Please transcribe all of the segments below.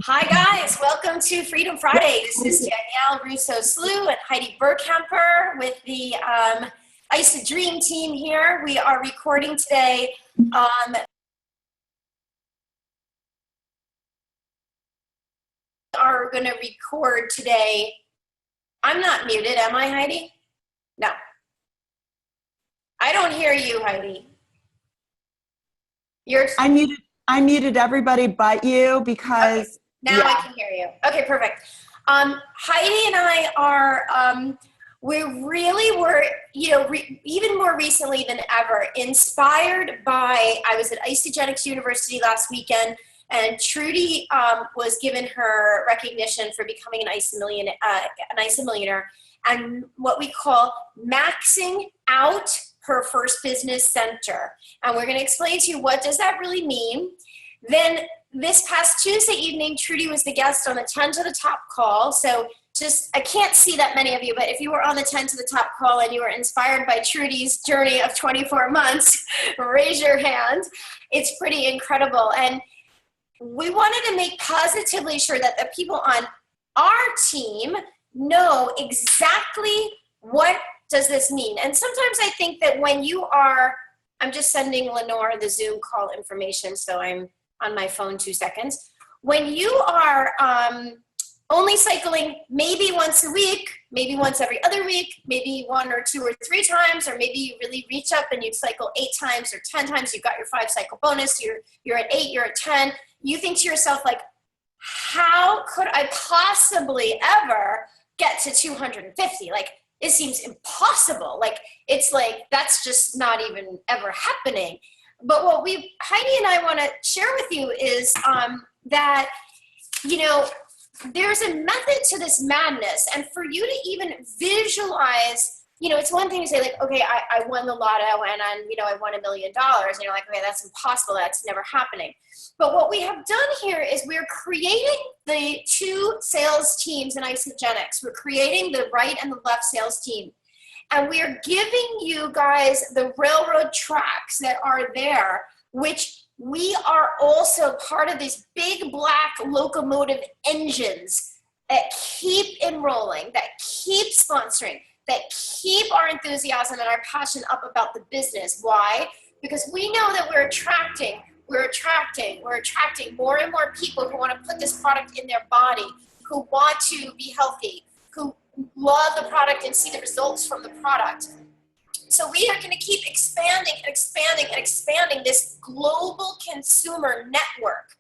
Hi guys, welcome to Freedom Friday. This is Danielle Russo-Slew and Heidi Burkhamper with the ICE Dream team here. We are recording today. Are going to record today. I'm not muted, am I, Heidi? No. I don't hear you, Heidi. I muted everybody but you because okay. Now I can hear you. Okay, perfect. Heidi and I are, we really were, even more recently than ever, inspired by, I was at Isagenix University last weekend, and Trudy was given her recognition for becoming an ICE millionaire, and what we call maxing out her first business center. And we're going to explain to you what does that really mean. Then this past Tuesday evening, Trudy was the guest on the 10 to the Top call. So I can't see that many of you, but if you were on the 10 to the Top call and you were inspired by Trudy's journey of 24 months, raise your hand. It's pretty incredible. And we wanted to make positively sure that the people on our team know exactly what does this mean. And sometimes I think that when you are, I'm just sending Lenore the Zoom call information, so I'm on my phone 2 seconds. When you are only cycling maybe once a week, maybe once every other week, maybe 1 or 2 or 3 times, or maybe you really reach up and you cycle 8 times or 10 times, you've got your 5 cycle bonus, you're at 8, you're at 10, you think to yourself, like, how could I possibly ever get to 250? Like, it seems impossible. Like, it's like, that's just not even ever happening. But what Heidi and I want to share with you is that, there's a method to this madness. And for you to even visualize, it's one thing to say, like, okay, I won the lotto and I won $1 million. And you're like, okay, that's impossible. That's never happening. But what we have done here is we're creating the 2 sales teams in Isagenix. We're creating the right and the left sales team. And we are giving you guys the railroad tracks that are there, which we are also part of these big black locomotive engines that keep enrolling, that keep sponsoring, that keep our enthusiasm and our passion up about the business. Why? Because we know that we're attracting more and more people who want to put this product in their body, who want to be healthy, who love the product and see the results from the product. So we are going to keep expanding this global consumer network.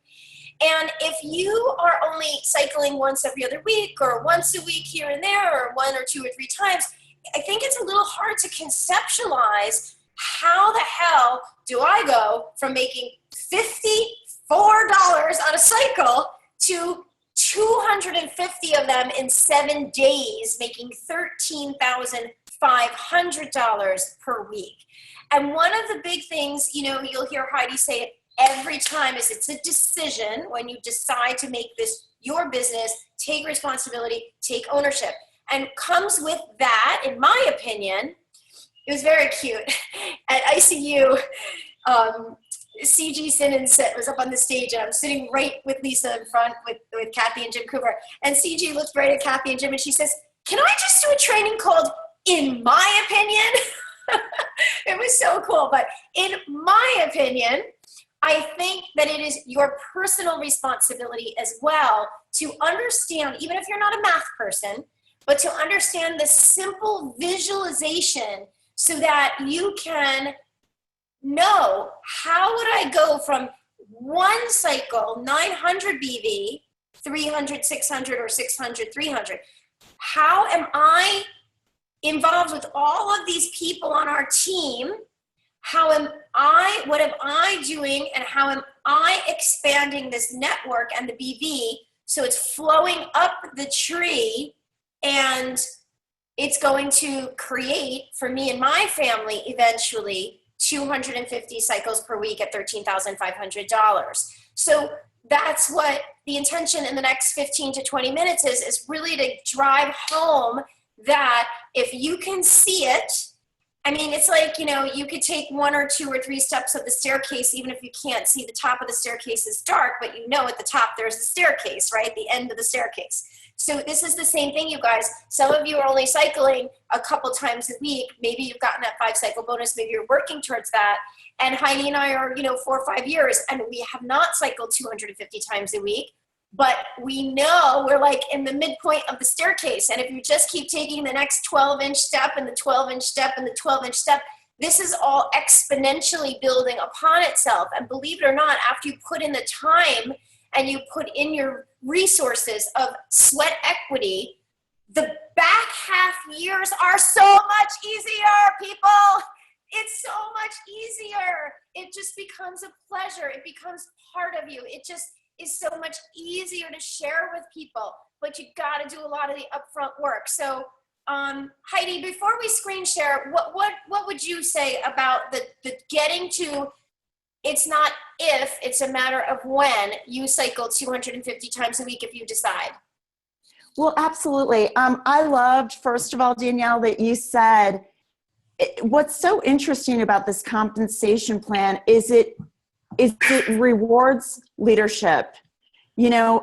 And if you are only cycling once every other week or once a week here and there or 1 or 2 or 3 times, I think it's a little hard to conceptualize how the hell do I go from making $54 on a cycle to 250 of them in 7 days, making $13,500 per week. And one of the big things, you'll hear Heidi say it every time, is it's a decision. When you decide to make this your business, take responsibility, take ownership. And comes with that, in my opinion, it was very cute. At ICU, CG Simmons was up on the stage, and I'm sitting right with Lisa in front with Kathy and Jim Cooper. And CG looked right at Kathy and Jim, and she says, "Can I just do a training called In My Opinion?" It was so cool. But in my opinion, I think that it is your personal responsibility as well to understand, even if you're not a math person, but to understand the simple visualization so that you can know, how would I go from 1 cycle, 900 BV, 300, 600, or 600, 300? How am I involved with all of these people on our team? What am I doing, and how am I expanding this network and the BV so it's flowing up the tree, and it's going to create, for me and my family, eventually 250 cycles per week at $13,500. So that's what the intention in the next 15 to 20 minutes is really to drive home that if you can see it I mean, it's like, you could take 1 or 2 or 3 steps of the staircase, even if you can't see the top of the staircase is dark, but at the top there's a staircase, right? The end of the staircase. So this is the same thing, you guys. Some of you are only cycling a couple times a week. Maybe you've gotten that 5-cycle bonus. Maybe you're working towards that. And Heidi and I are, 4 or 5 years, and we have not cycled 250 times a week. But we know we're like in the midpoint of the staircase. And if you just keep taking the next 12-inch step and the 12-inch step and the 12-inch step, this is all exponentially building upon itself. And believe it or not, after you put in the time and you put in your resources of sweat equity, the back half years are so much easier, people. It's so much easier. It just becomes a pleasure. It becomes part of you. It just is so much easier to share with people, but you got to do a lot of the upfront work. So, Heidi, before we screen share, what would you say about the getting to? It's not if, it's a matter of when you cycle 250 times a week if you decide. Well, absolutely. I loved, first of all, Danielle, that you said what's so interesting about this compensation plan is it rewards leadership.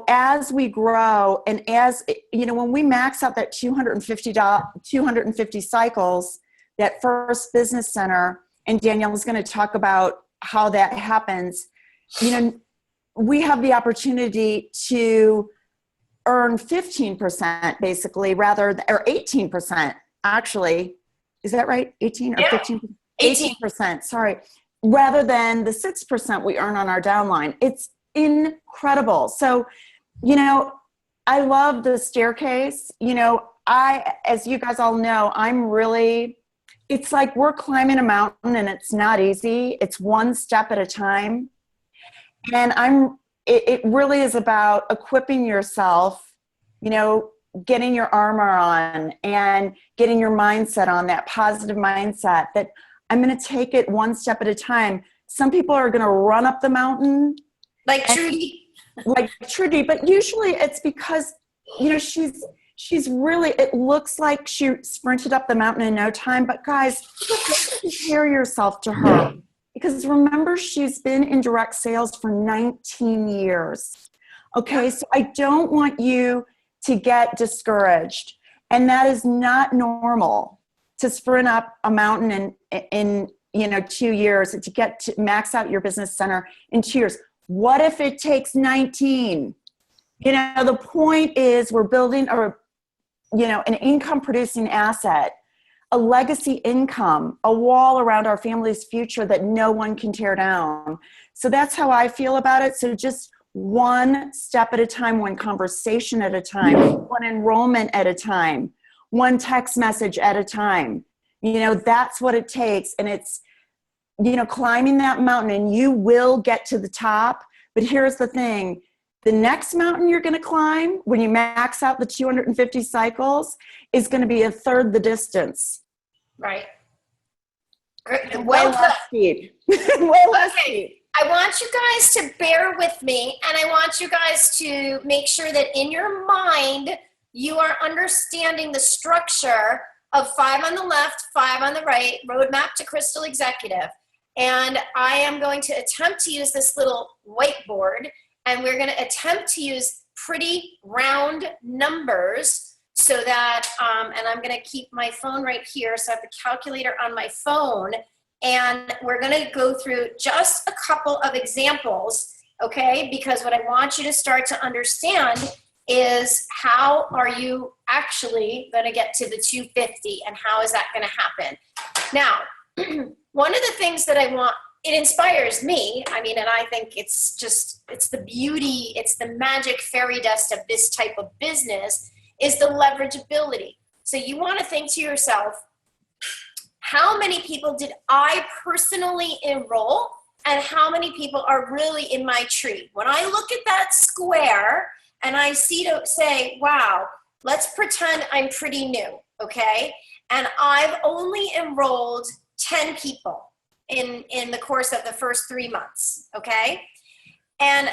As we grow and when we max out that 250 cycles, that first business center, and Danielle is going to talk about how that happens, we have the opportunity to earn 15% basically or 18% actually. Is that right? 18 or 15? 18%, sorry. Rather than the 6% we earn on our downline. It's incredible. So, I love the staircase. As you guys all know, it's like we're climbing a mountain and it's not easy. It's one step at a time. And it really is about equipping yourself, getting your armor on and getting your mindset on, that positive mindset that I'm going to take it one step at a time. Some people are going to run up the mountain. Like Trudy. But usually it's because, she's really, it looks like she sprinted up the mountain in no time. But guys, compare yourself to her. Because remember, she's been in direct sales for 19 years. Okay, so I don't want you to get discouraged. And that is not normal to sprint up a mountain in 2 years, to get to max out your business center in 2 years. What if it takes 19? The point is we're building an income producing asset, a legacy income, a wall around our family's future that no one can tear down. So that's how I feel about it. So just one step at a time, one conversation at a time, one enrollment at a time, one text message at a time. That's what it takes. And it's, climbing that mountain, and you will get to the top. But here's the thing. The next mountain you're going to climb when you max out the 250 cycles is going to be a third the distance. Right. Way less speed. Way less speed. I want you guys to bear with me, and I want you guys to make sure that in your mind, you are understanding the structure of 5 on the left, 5 on the right, roadmap to Crystal Executive. And I am going to attempt to use this little whiteboard, and we're going to attempt to use pretty round numbers so that, and I'm going to keep my phone right here. So I have the calculator on my phone, and we're going to go through just a couple of examples, okay? Because what I want you to start to understand is how are you actually going to get to the 250, and how is that going to happen? Now, one of the things that I want, it inspires me, and I think it's the beauty, it's the magic fairy dust of this type of business, is the leverageability. So you want to think to yourself, how many people did I personally enroll, and how many people are really in my tree? When I look at that square and I say, wow, let's pretend I'm pretty new, okay? And I've only enrolled 10 people in the course of the first 3 months, okay? And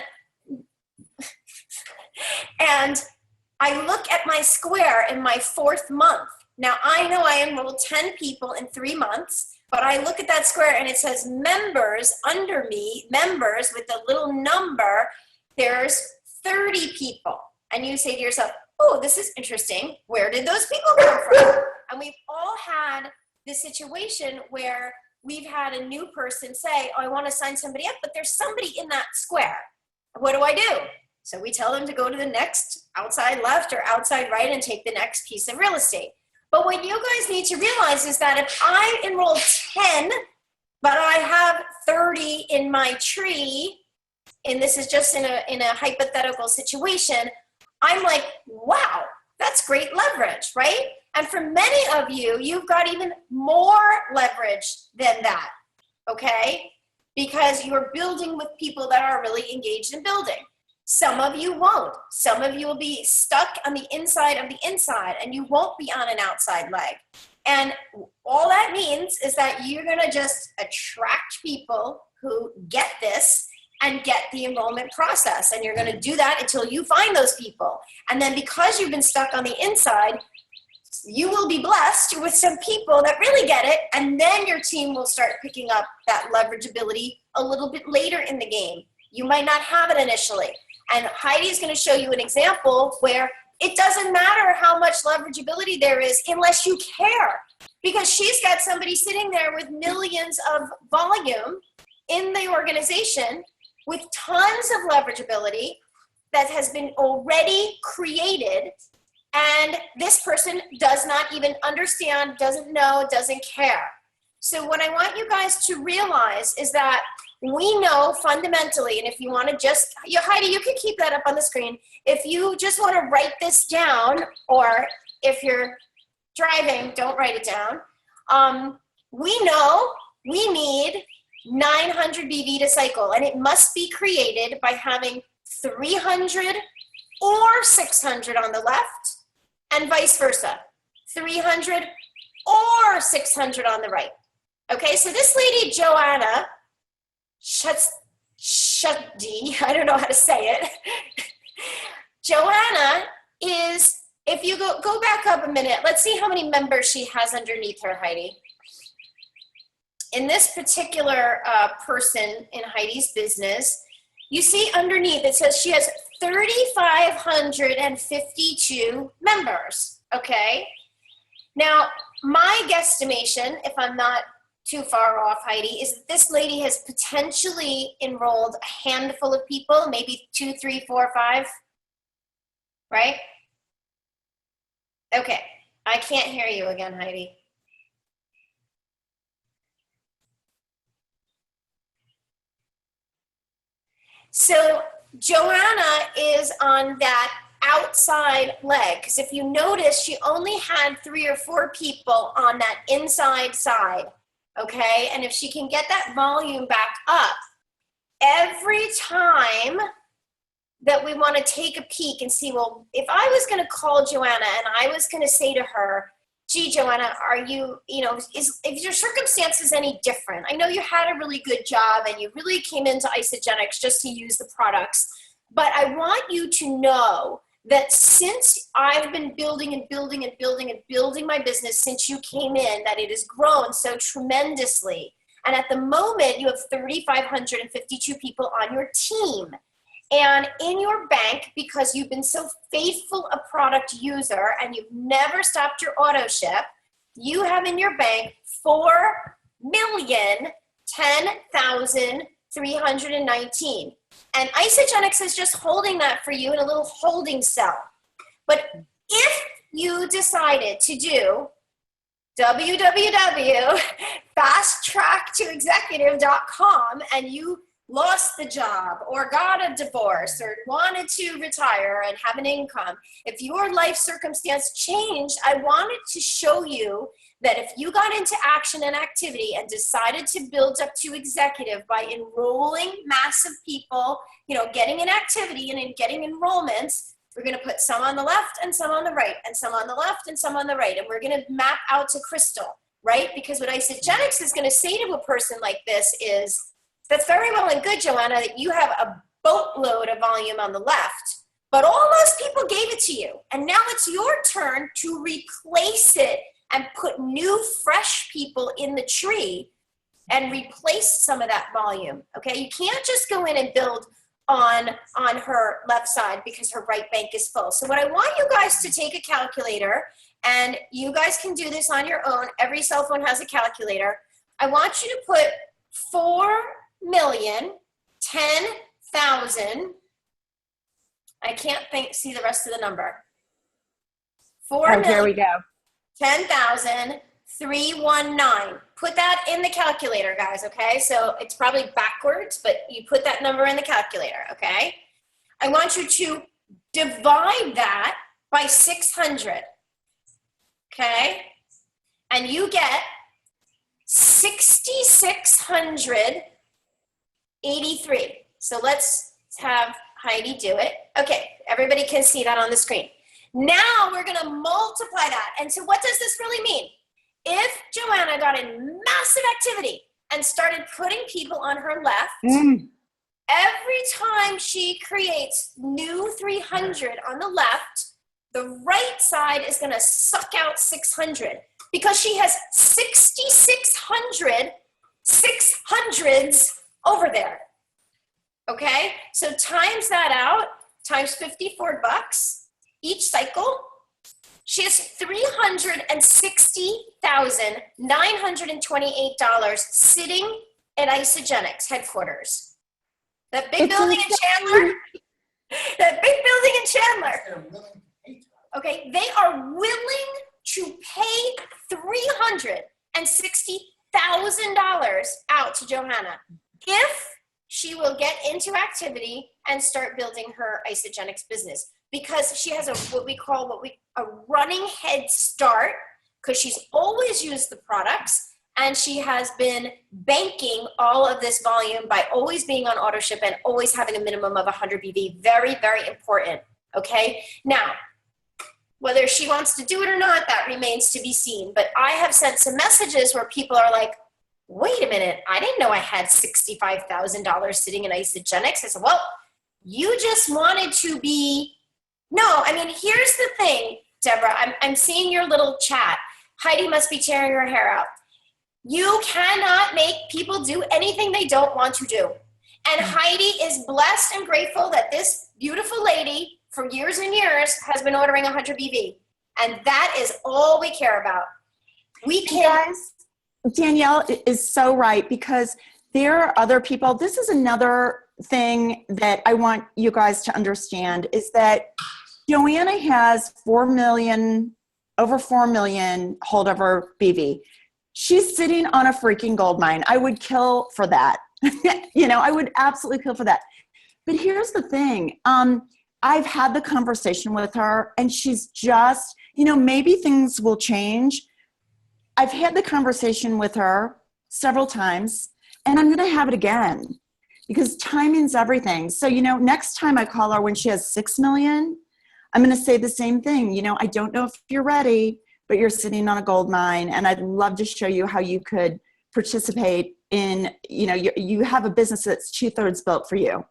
I look at my square in my 4th month. Now, I know I enrolled 10 people in 3 months, but I look at that square and it says members under me, members with the little number, there's 30 people. And you say to yourself, oh, this is interesting. Where did those people come from? And we've all had this situation where we've had a new person say, oh, I want to sign somebody up, but there's somebody in that square. What do I do? So we tell them to go to the next outside left or outside right and take the next piece of real estate. But what you guys need to realize is that if I enroll 10, but I have 30 in my tree, and this is just in a hypothetical situation, I'm like, wow, that's great leverage, right? And for many of you, you've got even more leverage than that, okay? Because you're building with people that are really engaged in building. Some of you won't. Some of you will be stuck on the inside of the inside, and you won't be on an outside leg. And all that means is that you're going to just attract people who get this and get the enrollment process. And you're going to do that until you find those people. And then because you've been stuck on the inside, you will be blessed with some people that really get it. And then your team will start picking up that leverageability a little bit later in the game. You might not have it initially. And Heidi is going to show you an example where it doesn't matter how much leverageability there is unless you care. Because she's got somebody sitting there with millions of volume in the organization with tons of leverageability that has been already created, and this person does not even understand, doesn't know, doesn't care. So what I want you guys to realize is that we know fundamentally, and if you want to just, Heidi, you can keep that up on the screen. If you just want to write this down, or if you're driving, don't write it down. We know we need 900 BV to cycle, and it must be created by having 300 or 600 on the left, and vice versa, 300 or 600 on the right. Okay, so this lady, Joanna Shuddy, I don't know how to say it. Joanna is, if you go back up a minute, let's see how many members she has underneath her, Heidi. In this particular person in Heidi's business, you see underneath it says she has 3,552 members, okay? Now, my guesstimation, if I'm not too far off, Heidi, is that this lady has potentially enrolled a handful of people, maybe 2, 3, 4, 5, right? Okay, I can't hear you again, Heidi. So Joanna is on that outside leg, because if you notice, she only had 3 or 4 people on that inside side, okay? And if she can get that volume back up, every time that we want to take a peek and see, well, if I was going to call Joanna and I was going to say to her, gee, Joanna, are you, is your circumstances any different? I know you had a really good job and you really came into Isagenix just to use the products, but I want you to know that since I've been building and building and building and building my business since you came in, that it has grown so tremendously. And at the moment, you have 3,552 people on your team. And in your bank, because you've been so faithful a product user and you've never stopped your auto ship, you have in your bank 4,010,319. And Isagenix is just holding that for you in a little holding cell. But if you decided to do www.fasttracktoexecutive.com and you lost the job or got a divorce or wanted to retire and have an income, if your life circumstance changed, I wanted to show you that if you got into action and activity and decided to build up to executive by enrolling massive people, getting in activity and in getting enrollments, we're going to put some on the left and some on the right and some on the left and some on the right. And we're going to map out to crystal, right? Because what Isagenix is going to say to a person like this is, that's very well and good, Joanna, that you have a boatload of volume on the left, but all those people gave it to you. And now it's your turn to replace it and put new, fresh people in the tree and replace some of that volume, okay? You can't just go in and build on her left side because her right bank is full. So what I want you guys to take a calculator, and you guys can do this on your own. Every cell phone has a calculator. I want you to put 4,010,000. I can't see the rest of the number. Here we go. 10,319. Put that in the calculator, guys, okay? So it's probably backwards, but you put that number in the calculator, okay? I want you to divide that by 600, okay? And you get 6,683. So let's have Heidi do it. Okay, everybody can see that on the screen. Now we're gonna multiply that. And so what does this really mean? If Joanna got in massive activity and started putting people on her left, every time she creates new 300 on the left, the right side is gonna suck out 600 because she has 6,600 600s over there. Okay, so times that out, times 54 bucks each cycle, she has $360,928 sitting at Isagenix headquarters. That big building in Chandler, okay, they are willing to pay $360,000 out to Johanna if she will get into activity and start building her Isagenix business, because she has a running head start, because she's always used the products and she has been banking all of this volume by always being on auto ship and always having a minimum of 100 BV. Very, very important. Okay. Now, whether she wants to do it or not, that remains to be seen. But I have sent some messages where people are like, wait a minute, I didn't know I had $65,000 sitting in Isagenix. I said, well, you just wanted to be, no, I mean, here's the thing, Deborah, I'm seeing your little chat. Heidi must be tearing her hair out. You cannot make people do anything they don't want to do. And Heidi is blessed and grateful that this beautiful lady for years and years has been ordering 100 BV. And that is all we care about. We can. Guys, Danielle is so right, because there are other people. This is another thing that I want you guys to understand, is that Joanna has over 4 million holdover BV. She's sitting on a freaking gold mine. I would kill for that. I would absolutely kill for that. But here's the thing. I've had the conversation with her, and she's just, maybe things will change. I've had the conversation with her several times, and I'm going to have it again, because timing's everything. So, next time I call her when she has 6 million, I'm going to say the same thing. I don't know if you're ready, but you're sitting on a gold mine, and I'd love to show you how you could participate in, you have a business that's 2/3 built for you.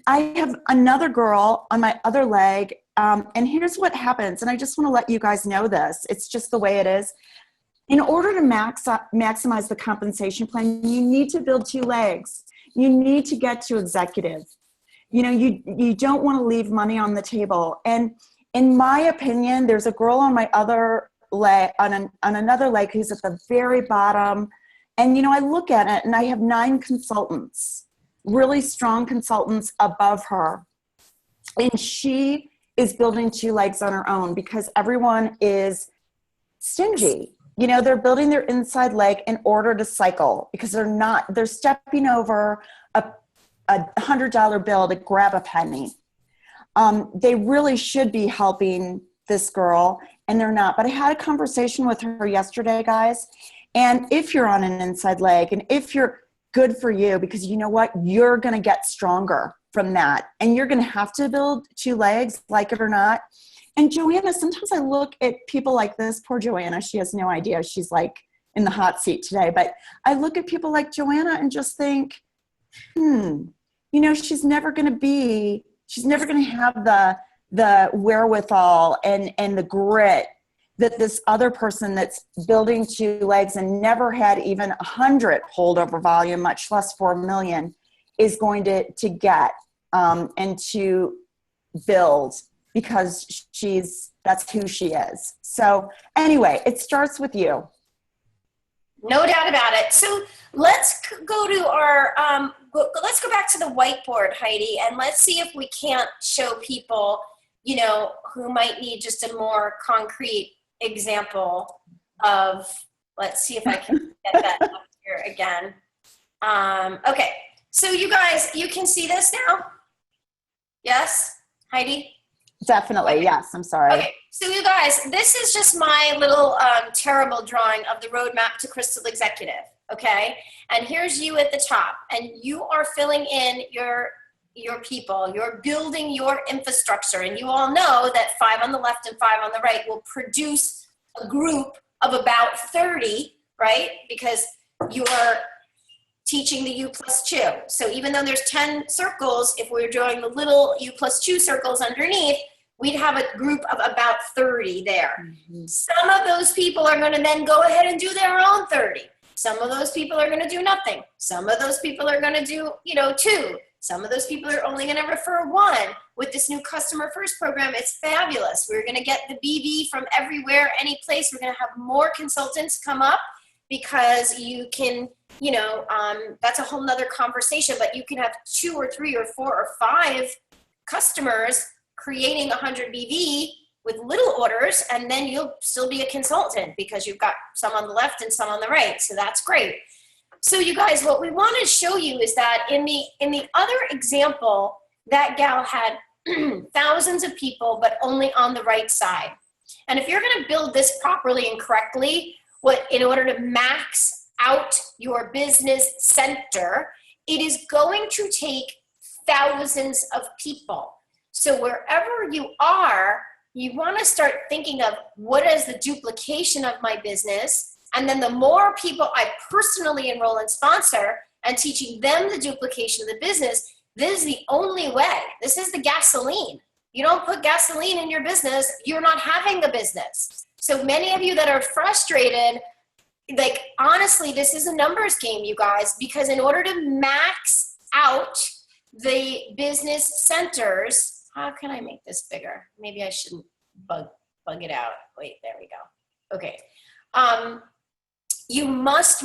I have another girl on my other leg, and here's what happens, and I just want to let you guys know this. It's just the way it is. In order to maximize the compensation plan, you need to build 2 legs. You need to get to executive. You don't want to leave money on the table. And in my opinion, there's a girl on my other leg, on another leg, who's at the very bottom. And, I look at it, and I have 9 consultants, really strong consultants above her. And she is building 2 legs on her own, because everyone is stingy. They're building their inside leg in order to cycle, because they're stepping over a $100 bill to grab a penny. They really should be helping this girl, and they're not. But I had a conversation with her yesterday, guys. And if you're on an inside leg, and if you're good for you, because you know what, you're going to get stronger from that. And you're going to have to build 2 legs, like it or not. And Joanna, sometimes I look at people like this, poor Joanna, she has no idea. She's like in the hot seat today. But I look at people like Joanna and just think, she's never going to have the wherewithal and the grit that this other person that's building 2 legs and never had even 100 holdover volume, much less 4 million, is going to get and to build, because that's who she is. So anyway, it starts with you. No doubt about it. So let's go to let's go back to the whiteboard, Heidi, and let's see if we can't show people, who might need just a more concrete example of, let's see if I can get that up here again. Okay, so you guys, you can see this now? Yes, Heidi? Definitely, yes, I'm sorry. Okay, so you guys, this is just my little terrible drawing of the roadmap to Crystal Executive, okay? And here's you at the top, and you are filling in your people, you're building your infrastructure, and you all know that 5 on the left and 5 on the right will produce a group of about 30, right? Because you're teaching the U+2. So even though there's 10 circles, if we're drawing the little U+2 circles underneath, we'd have a group of about 30 there. Mm-hmm. Some of those people are going to then go ahead and do their own 30. Some of those people are going to do nothing. Some of those people are going to do, 2. Some of those people are only going to refer 1. With this new Customer First program, it's fabulous. We're going to get the BV from everywhere, any place. We're going to have more consultants come up, because you can, that's a whole nother conversation, but you can have 2 or 3 or 4 or 5 customers creating 100 BV with little orders, and then you'll still be a consultant because you've got some on the left and some on the right. So that's great. So you guys, what we want to show you is that in the other example, that gal had thousands of people, but only on the right side. And if you're going to build this properly and correctly, in order to max out your business center, it is going to take thousands of people. So wherever you are, you want to start thinking of, what is the duplication of my business? And then the more people I personally enroll and sponsor, and teaching them the duplication of the business, this is the only way. This is the gasoline. You don't put gasoline in your business, you're not having a business. So many of you that are frustrated, like, honestly, this is a numbers game, you guys, because in order to max out the business centers, how can I make this bigger? Maybe I shouldn't bug it out. Wait, there we go. Okay. You must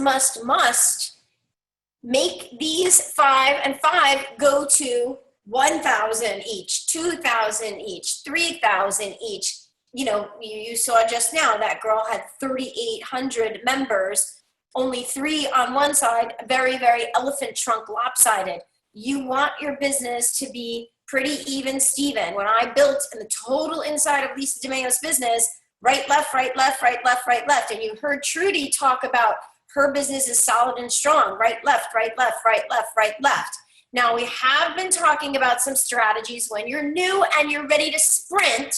make these 5 and 5 go to 1,000 each, 2,000 each, 3,000 each. You saw just now that girl had 3,800 members, only 3 on one side, very, very elephant trunk lopsided. You want your business to be pretty even Steven. When I built in the total inside of Lisa DeMayo's business, right, left, right, left, right, left, right, left. And you heard Trudy talk about her business is solid and strong, right, left, right, left, right, left, right, left. Now, we have been talking about some strategies when you're new and you're ready to sprint,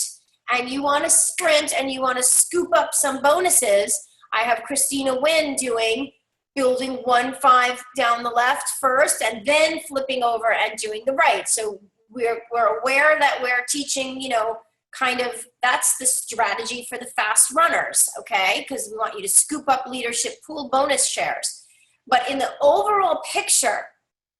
and you want to sprint and you want to scoop up some bonuses. I have Christina Wynn doing building 1-5 down the left first, and then flipping over and doing the right. So we're aware that we're teaching, kind of, that's the strategy for the fast runners, okay? Because we want you to scoop up leadership pool bonus shares. But in the overall picture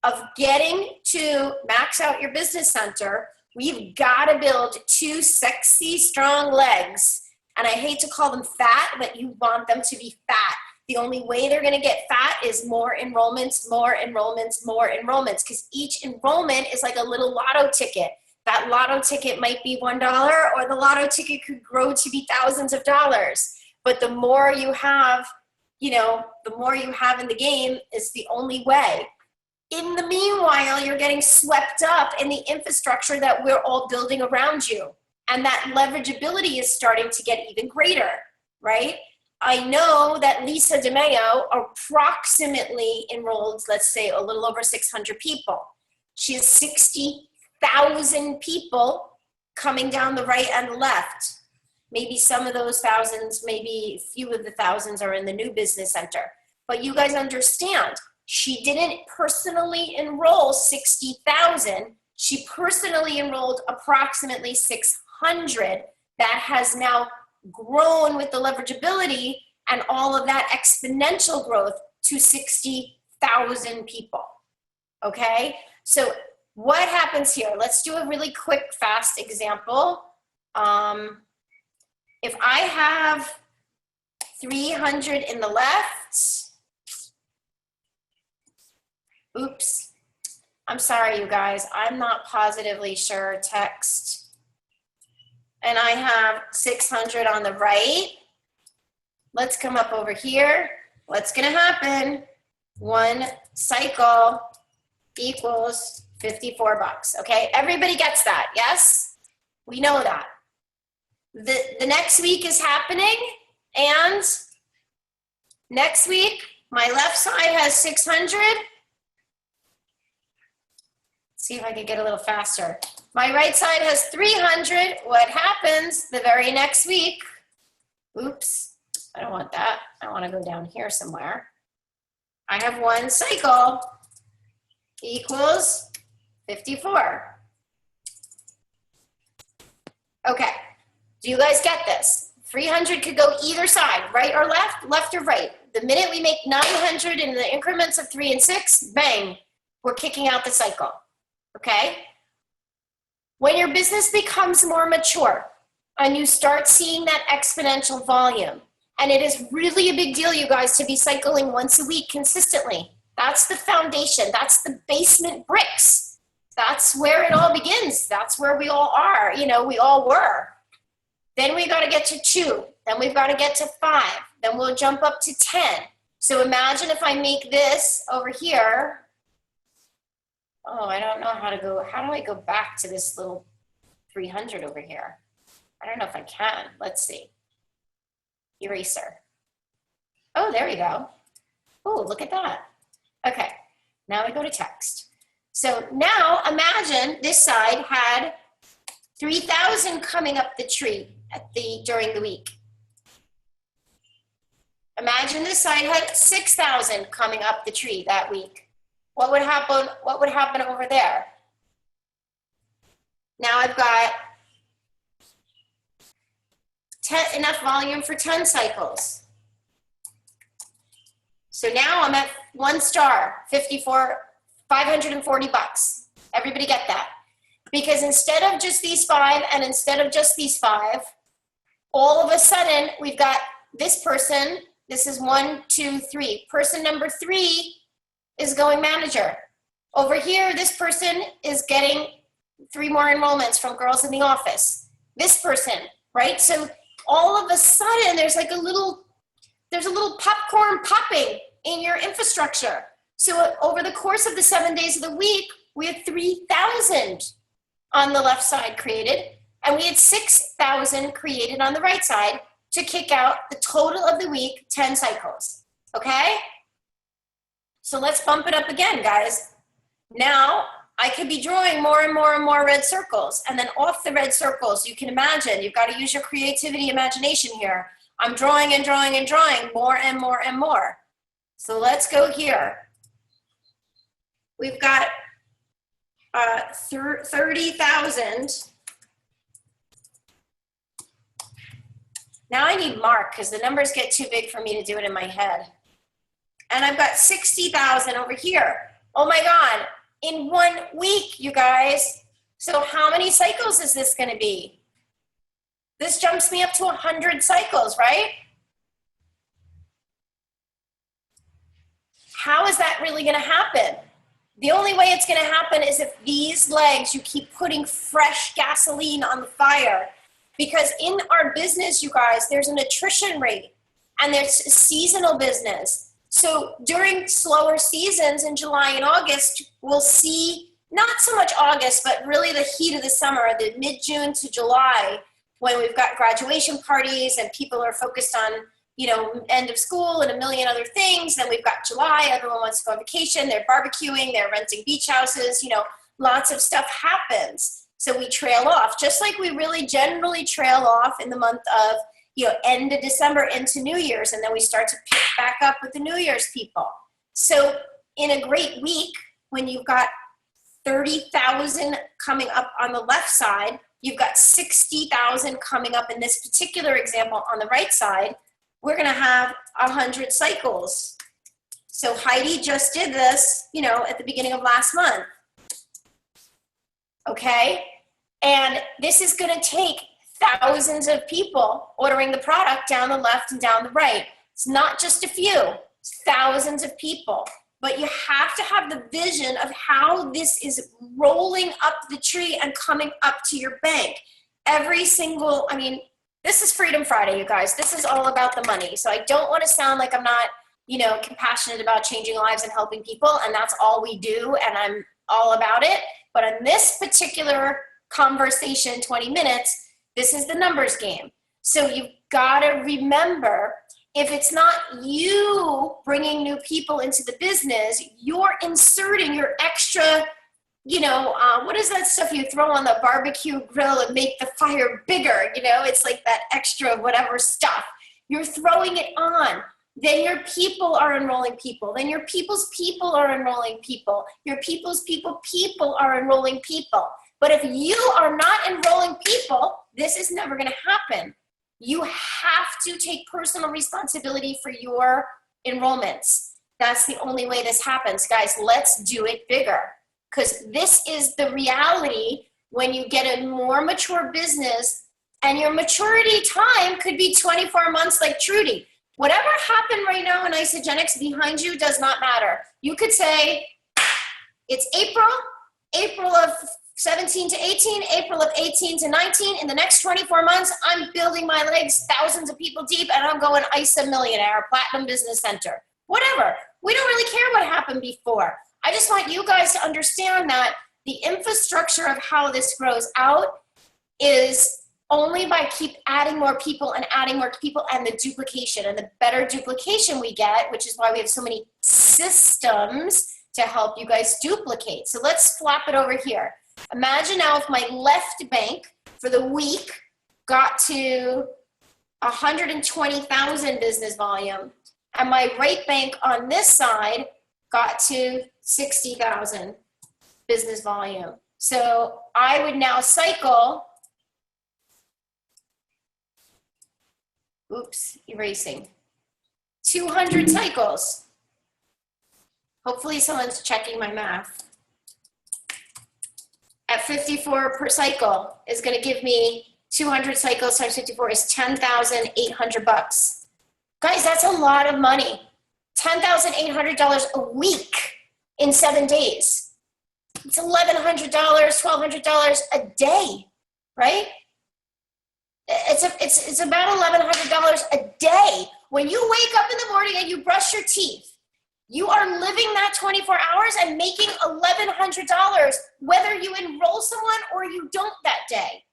of getting to max out your business center, we've got to build 2 sexy, strong legs. And I hate to call them fat, but you want them to be fat. The only way they're going to get fat is more enrollments, because each enrollment is like a little lotto ticket. That lotto ticket might be $1, or the lotto ticket could grow to be thousands of dollars. But the more you have, the more you have in the game is the only way. In the meanwhile, you're getting swept up in the infrastructure that we're all building around you. And that leverageability is starting to get even greater, right? I know that Lisa DeMayo approximately enrolled, let's say, a little over 600 people. She has 60,000 people coming down the right and the left. Maybe some of those thousands, maybe a few of the thousands are in the new business center. But you guys understand, she didn't personally enroll 60,000. She personally enrolled approximately 600 that has now grown with the leverageability and all of that exponential growth to 60,000 people. Okay, so what happens here? Let's do a really quick, fast example. If I have 300 in the left, oops, I'm sorry, you guys, I'm not positively sure, text. And I have 600 on the right. Let's come up over here. What's gonna happen? One cycle equals 54 bucks, okay? Everybody gets that, yes? We know that. The next week is happening, and next week, my left side has 600. See if I can get a little faster. My right side has 300. What happens the very next week? Oops, I don't want that. I want to go down here somewhere. I have one cycle equals 54. Okay, do you guys get this? 300 could go either side, right or left or right. The minute we make 900 in the increments of 3 and 6, bang, we're kicking out the cycle, okay? When your business becomes more mature and you start seeing that exponential volume, and it is really a big deal, you guys, to be cycling once a week consistently. That's the foundation. That's the basement bricks. That's where it all begins. That's where we all are. You know, we all were. Then we got to get to 2. Then we've got to get to 5. Then we'll jump up to 10. So imagine if I make this over here. Oh, I don't know how to go. How do I go back to this little 300 over here? I don't know if I can. Let's see. Eraser. Oh, there we go. Oh, look at that. Okay, now we go to text. So now imagine this side had 3,000 coming up the tree during the week. Imagine this side had 6,000 coming up the tree that week. What would happen? What would happen over there? Now I've got enough volume for 10 cycles. So now I'm at 1 star, 540 bucks. Everybody get that? Because instead of just these 5 and instead of just these 5, all of a sudden we've got this person. This is 1, 2, 3. Person number 3 is going manager. Over here, this person is getting 3 more enrollments from Girls in the Office. This person, right? So all of a sudden, there's a little popcorn popping in your infrastructure. So over the course of the 7 days of the week, we had 3,000 on the left side created, and we had 6,000 created on the right side to kick out the total of the week, 10 cycles, okay? So let's bump it up again, guys. Now, I could be drawing more and more and more red circles, and then off the red circles, you can imagine, you've got to use your creativity, imagination here. I'm drawing and drawing and drawing more and more and more. So let's go here. We've got 30,000. Now I need Mark because the numbers get too big for me to do it in my head. And I've got 60,000 over here. Oh my God, in 1 week, you guys. So how many cycles is this gonna be? This jumps me up to 100 cycles, right? How is that really gonna happen? The only way it's gonna happen is if these legs, you keep putting fresh gasoline on the fire. Because in our business, you guys, there's an attrition rate and there's a seasonal business. So during slower seasons in July and August, we'll see not so much August, but really the heat of the summer, the mid-June to July, when we've got graduation parties and people are focused on, you know, end of school and a million other things. Then we've got July, everyone wants to go on vacation, they're barbecuing, they're renting beach houses, you know, lots of stuff happens. So we trail off, just like we really generally trail off in the month of, you know, end of December into New Year's, and then we start to pick back up with the New Year's people. So in a great week, when you've got 30,000 coming up on the left side, You've got 60,000 coming up in this particular example on the right side. We're gonna have 100 cycles. So Heidi just did this, you know, at the beginning of last month. Okay? And this is gonna take thousands of people ordering the product down the left and down the right. It's not just a few, it's thousands of people. But you have to have the vision of how this is rolling up the tree and coming up to your bank. Every single, I mean, this is Freedom Friday, you guys. This is all about the money. So I don't want to sound like I'm not, you know, compassionate about changing lives and helping people, and that's all we do, and I'm all about it. But in this particular conversation, 20 minutes, this is the numbers game. So you've got to remember, if it's not you bringing new people into the business, you're inserting your extra, you know, what is that stuff you throw on the barbecue grill and make the fire bigger? You know, it's like that extra whatever stuff. You're throwing it on. Then your people are enrolling people. Then your people's people are enrolling people. Your people's people are enrolling people. But if you are not enrolling people, this is never going to happen. You have to take personal responsibility for your enrollments. That's the only way this happens. Guys, let's do it bigger. Because this is the reality when you get a more mature business, and your maturity time could be 24 months like Trudy. Whatever happened right now in Isagenix behind you does not matter. You could say, it's April of 17 to 18, April of 18 to 19. In the next 24 months, I'm building my legs thousands of people deep, and I'm going ISA Millionaire, Platinum Business Center, whatever. We don't really care what happened before. I just want you guys to understand that the infrastructure of how this grows out is only by keep adding more people and adding more people, and the duplication. And the better duplication we get, which is why we have so many systems to help you guys duplicate. So let's flap it over here. Imagine now if my left bank for the week got to 120,000 business volume, and my right bank on this side got to 60,000 business volume. So I would now cycle, erasing, 200 cycles. Hopefully someone's checking my math. At 54 per cycle is going to give me 200 cycles times 54 is $10,800 bucks. Guys, that's a lot of money. $10,800 a week in 7 days. It's $1,100, $1,200 a day, right? It's about $1,100 a day. When you wake up in the morning and you brush your teeth, you are living that 24 hours and making $1,100, whether you enroll someone or you don't that day.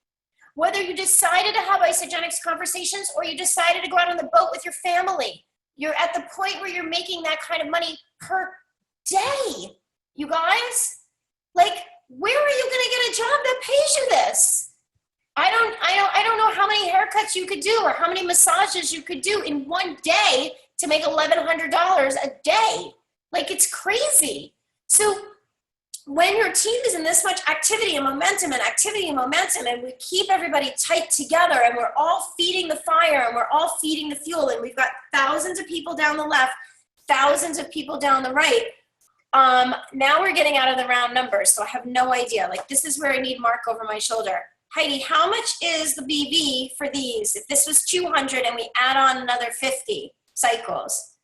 Whether you decided to have Isagenix conversations or you decided to go out on the boat with your family, you're at the point where you're making that kind of money per day. You guys, like, where are you going to get a job that pays you this? I don't know how many haircuts you could do or how many massages you could do in one day to make $1,100 a day. Like, it's crazy. So when your team is in this much activity and momentum, and we keep everybody tight together, and we're all feeding the fire, and we're all feeding the fuel, and we've got thousands of people down the left, thousands of people down the right, now we're getting out of the round numbers, so I have no idea. Like, this is where I need Mark over my shoulder. Heidi, how much is the BV for these? If this was 200 and we add on another 50 cycles?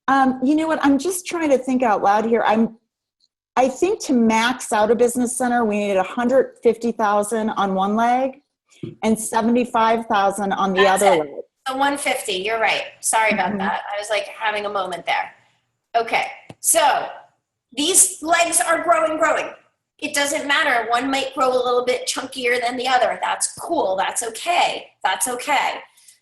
You know what? I'm just trying to think out loud here. I think to max out a business center, we need 150,000 on one leg and 75,000 on the other leg. So 150, you're right. Sorry about that. I was like having a moment there. Okay, so these legs are growing. It doesn't matter. One might grow a little bit chunkier than the other. That's cool. That's okay. That's okay.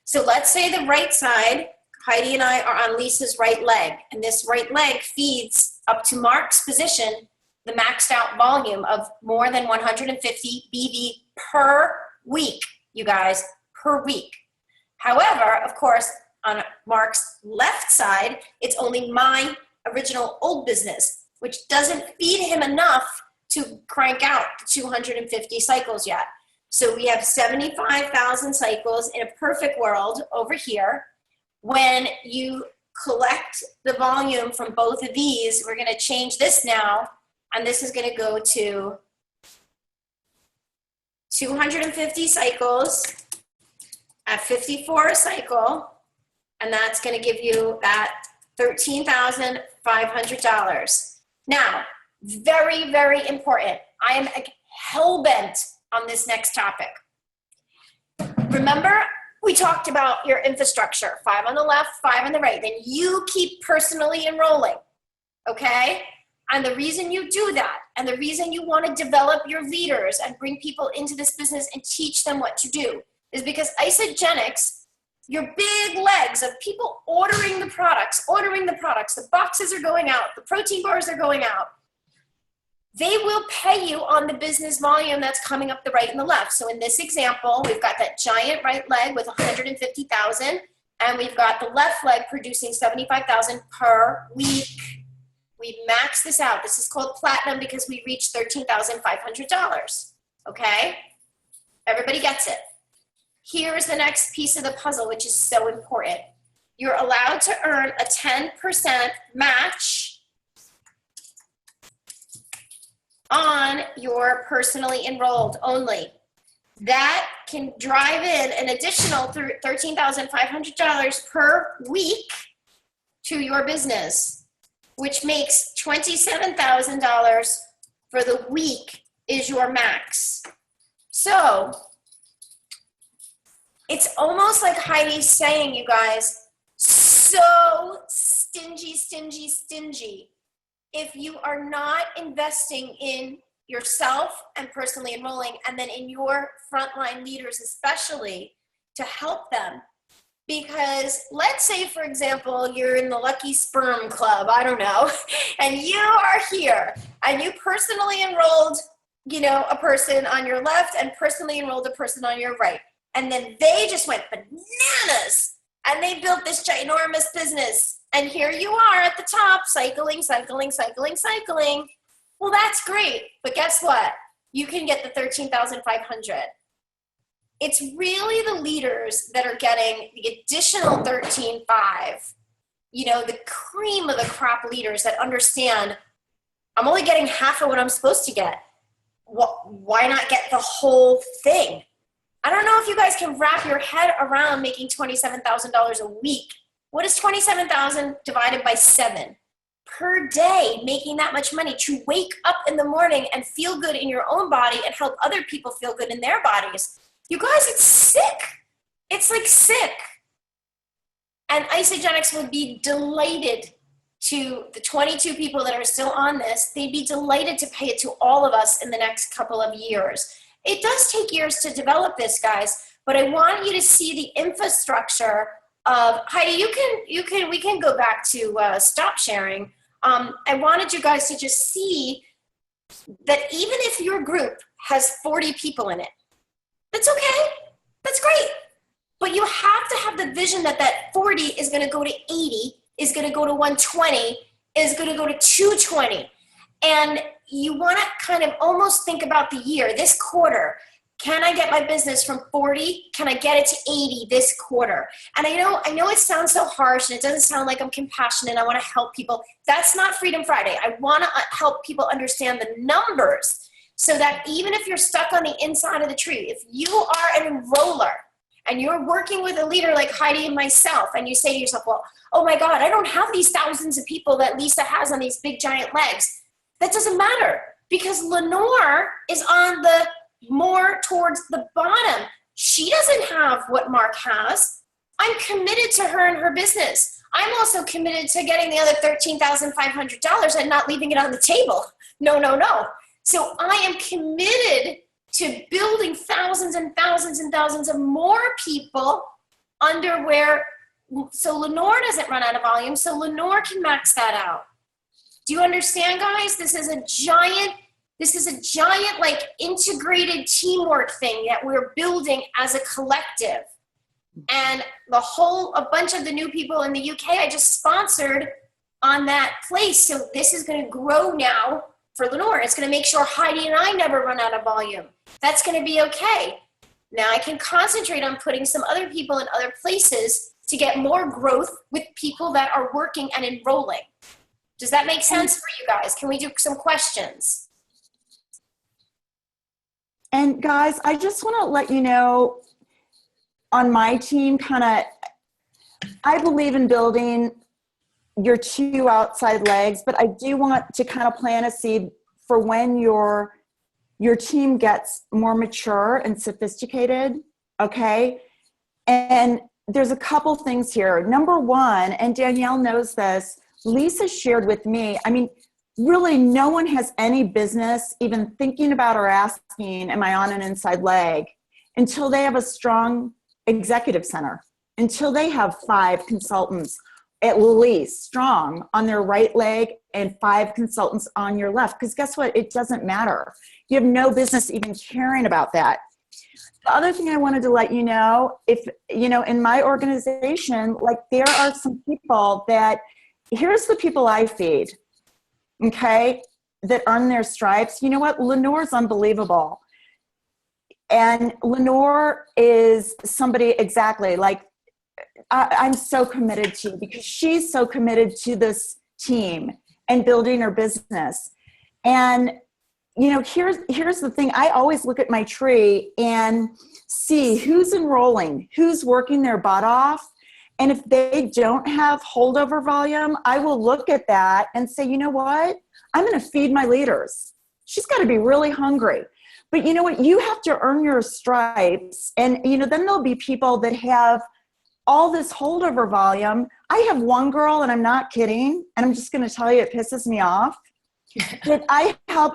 So let's say the right side, Heidi and I are on Lisa's right leg, and this right leg feeds up to Mark's position the maxed out volume of more than 150 BV per week, you guys, per week. However, of course, on Mark's left side, it's only my original old business, which doesn't feed him enough to crank out the 250 cycles yet. So we have 75,000 cycles in a perfect world over here. When you collect the volume from both of these, we're going to change this now, and this is going to go to 250 cycles at 54 a cycle, and that's going to give you that $13,500. Now, very, very important. I am hell-bent on this next topic. Remember, we talked about your infrastructure, 5 on the left, 5 on the right. Then you keep personally enrolling, okay? And the reason you do that, and the reason you want to develop your leaders and bring people into this business and teach them what to do, is because Isagenix, your big legs of people ordering the products, the boxes are going out, the protein bars are going out, they will pay you on the business volume that's coming up the right and the left. So in this example, we've got that giant right leg with 150,000, and we've got the left leg producing 75,000 per week. We maxed this out. This is called platinum because we reached $13,500. Okay? Everybody gets it. Here's the next piece of the puzzle, which is so important. You're allowed to earn a 10% match on your personally enrolled only. That can drive in an additional $13,500 per week to your business, which makes $27,000 for the week is your max. So it's almost like Heidi's saying, you guys, so stingy, stingy, stingy. If you are not investing in yourself and personally enrolling, and then in your frontline leaders especially, to help them. Because let's say, for example, you're in the Lucky Sperm Club, I don't know, and you are here, and you personally enrolled, a person on your left and personally enrolled a person on your right. And then they just went bananas, and they built this ginormous business. And here you are at the top, cycling. Well, that's great. But guess what? You can get the $13,500. It's really the leaders that are getting the additional $13,500. The cream of the crop leaders that understand, I'm only getting half of what I'm supposed to get. Why not get the whole thing? I don't know if you guys can wrap your head around making $27,000 a week. What is 27,000 divided by 7 per day, making that much money to wake up in the morning and feel good in your own body and help other people feel good in their bodies? You guys, it's sick. It's like sick. And Isagenix would be delighted to the 22 people that are still on this. They'd be delighted to pay it to all of us in the next couple of years. It does take years to develop this, guys, but I want you to see the infrastructure of, Heidi, we can go back to stop sharing. I wanted you guys to just see that even if your group has 40 people in it, that's okay, that's great. But you have to have the vision that 40 is gonna go to 80, is gonna go to 120, is gonna go to 220. And you wanna kind of almost think about the year, this quarter. Can I get my business from 40? Can I get it to 80 this quarter? And I know it sounds so harsh and it doesn't sound like I'm compassionate. I want to help people. That's not Freedom Friday. I want to help people understand the numbers so that even if you're stuck on the inside of the tree, if you are an enroller and you're working with a leader like Heidi and myself, and you say to yourself, well, oh my God, I don't have these thousands of people that Lisa has on these big giant legs. That doesn't matter because Lenore is on the more towards the bottom. She doesn't have what Mark has. I'm committed to her and her business. I'm also committed to getting the other $13,500 and not leaving it on the table. No. So I am committed to building thousands and thousands and thousands of more people under where, so Lenore doesn't run out of volume, so Lenore can max that out. Do you understand, guys? This is a giant like integrated teamwork thing that we're building as a collective. And a bunch of the new people in the UK, I just sponsored on that place. So this is going to grow now for Lenore. It's going to make sure Heidi and I never run out of volume. That's going to be okay. Now I can concentrate on putting some other people in other places to get more growth with people that are working and enrolling. Does that make sense for you guys? Can we do some questions? And guys, I just want to let you know, on my team, I believe in building your 2 outside legs, but I do want to kind of plant a seed for when your team gets more mature and sophisticated, okay? And there's a couple things here. Number one, and Danielle knows this, Lisa shared with me, I mean, really no one has any business even thinking about or asking, am I on an inside leg, until they have a strong executive center, until they have 5 consultants at least strong on their right leg and 5 consultants on your left. Because guess what? It doesn't matter. You have no business even caring about that. The other thing I wanted to let you know, if, you know, in my organization, like there are some people that, here's the people I feed, okay, that earn their stripes. You know what? Lenore's unbelievable. And Lenore is somebody exactly like I'm so committed to, because she's so committed to this team and building her business. And, you know, here's the thing. I always look at my tree and see who's enrolling, who's working their butt off. And if they don't have holdover volume, I will look at that and say, you know what? I'm going to feed my leaders. She's got to be really hungry. But you know what? You have to earn your stripes. And, you know, then there'll be people that have all this holdover volume. I have one girl, and I'm not kidding, and I'm just going to tell you, it pisses me off, that I help,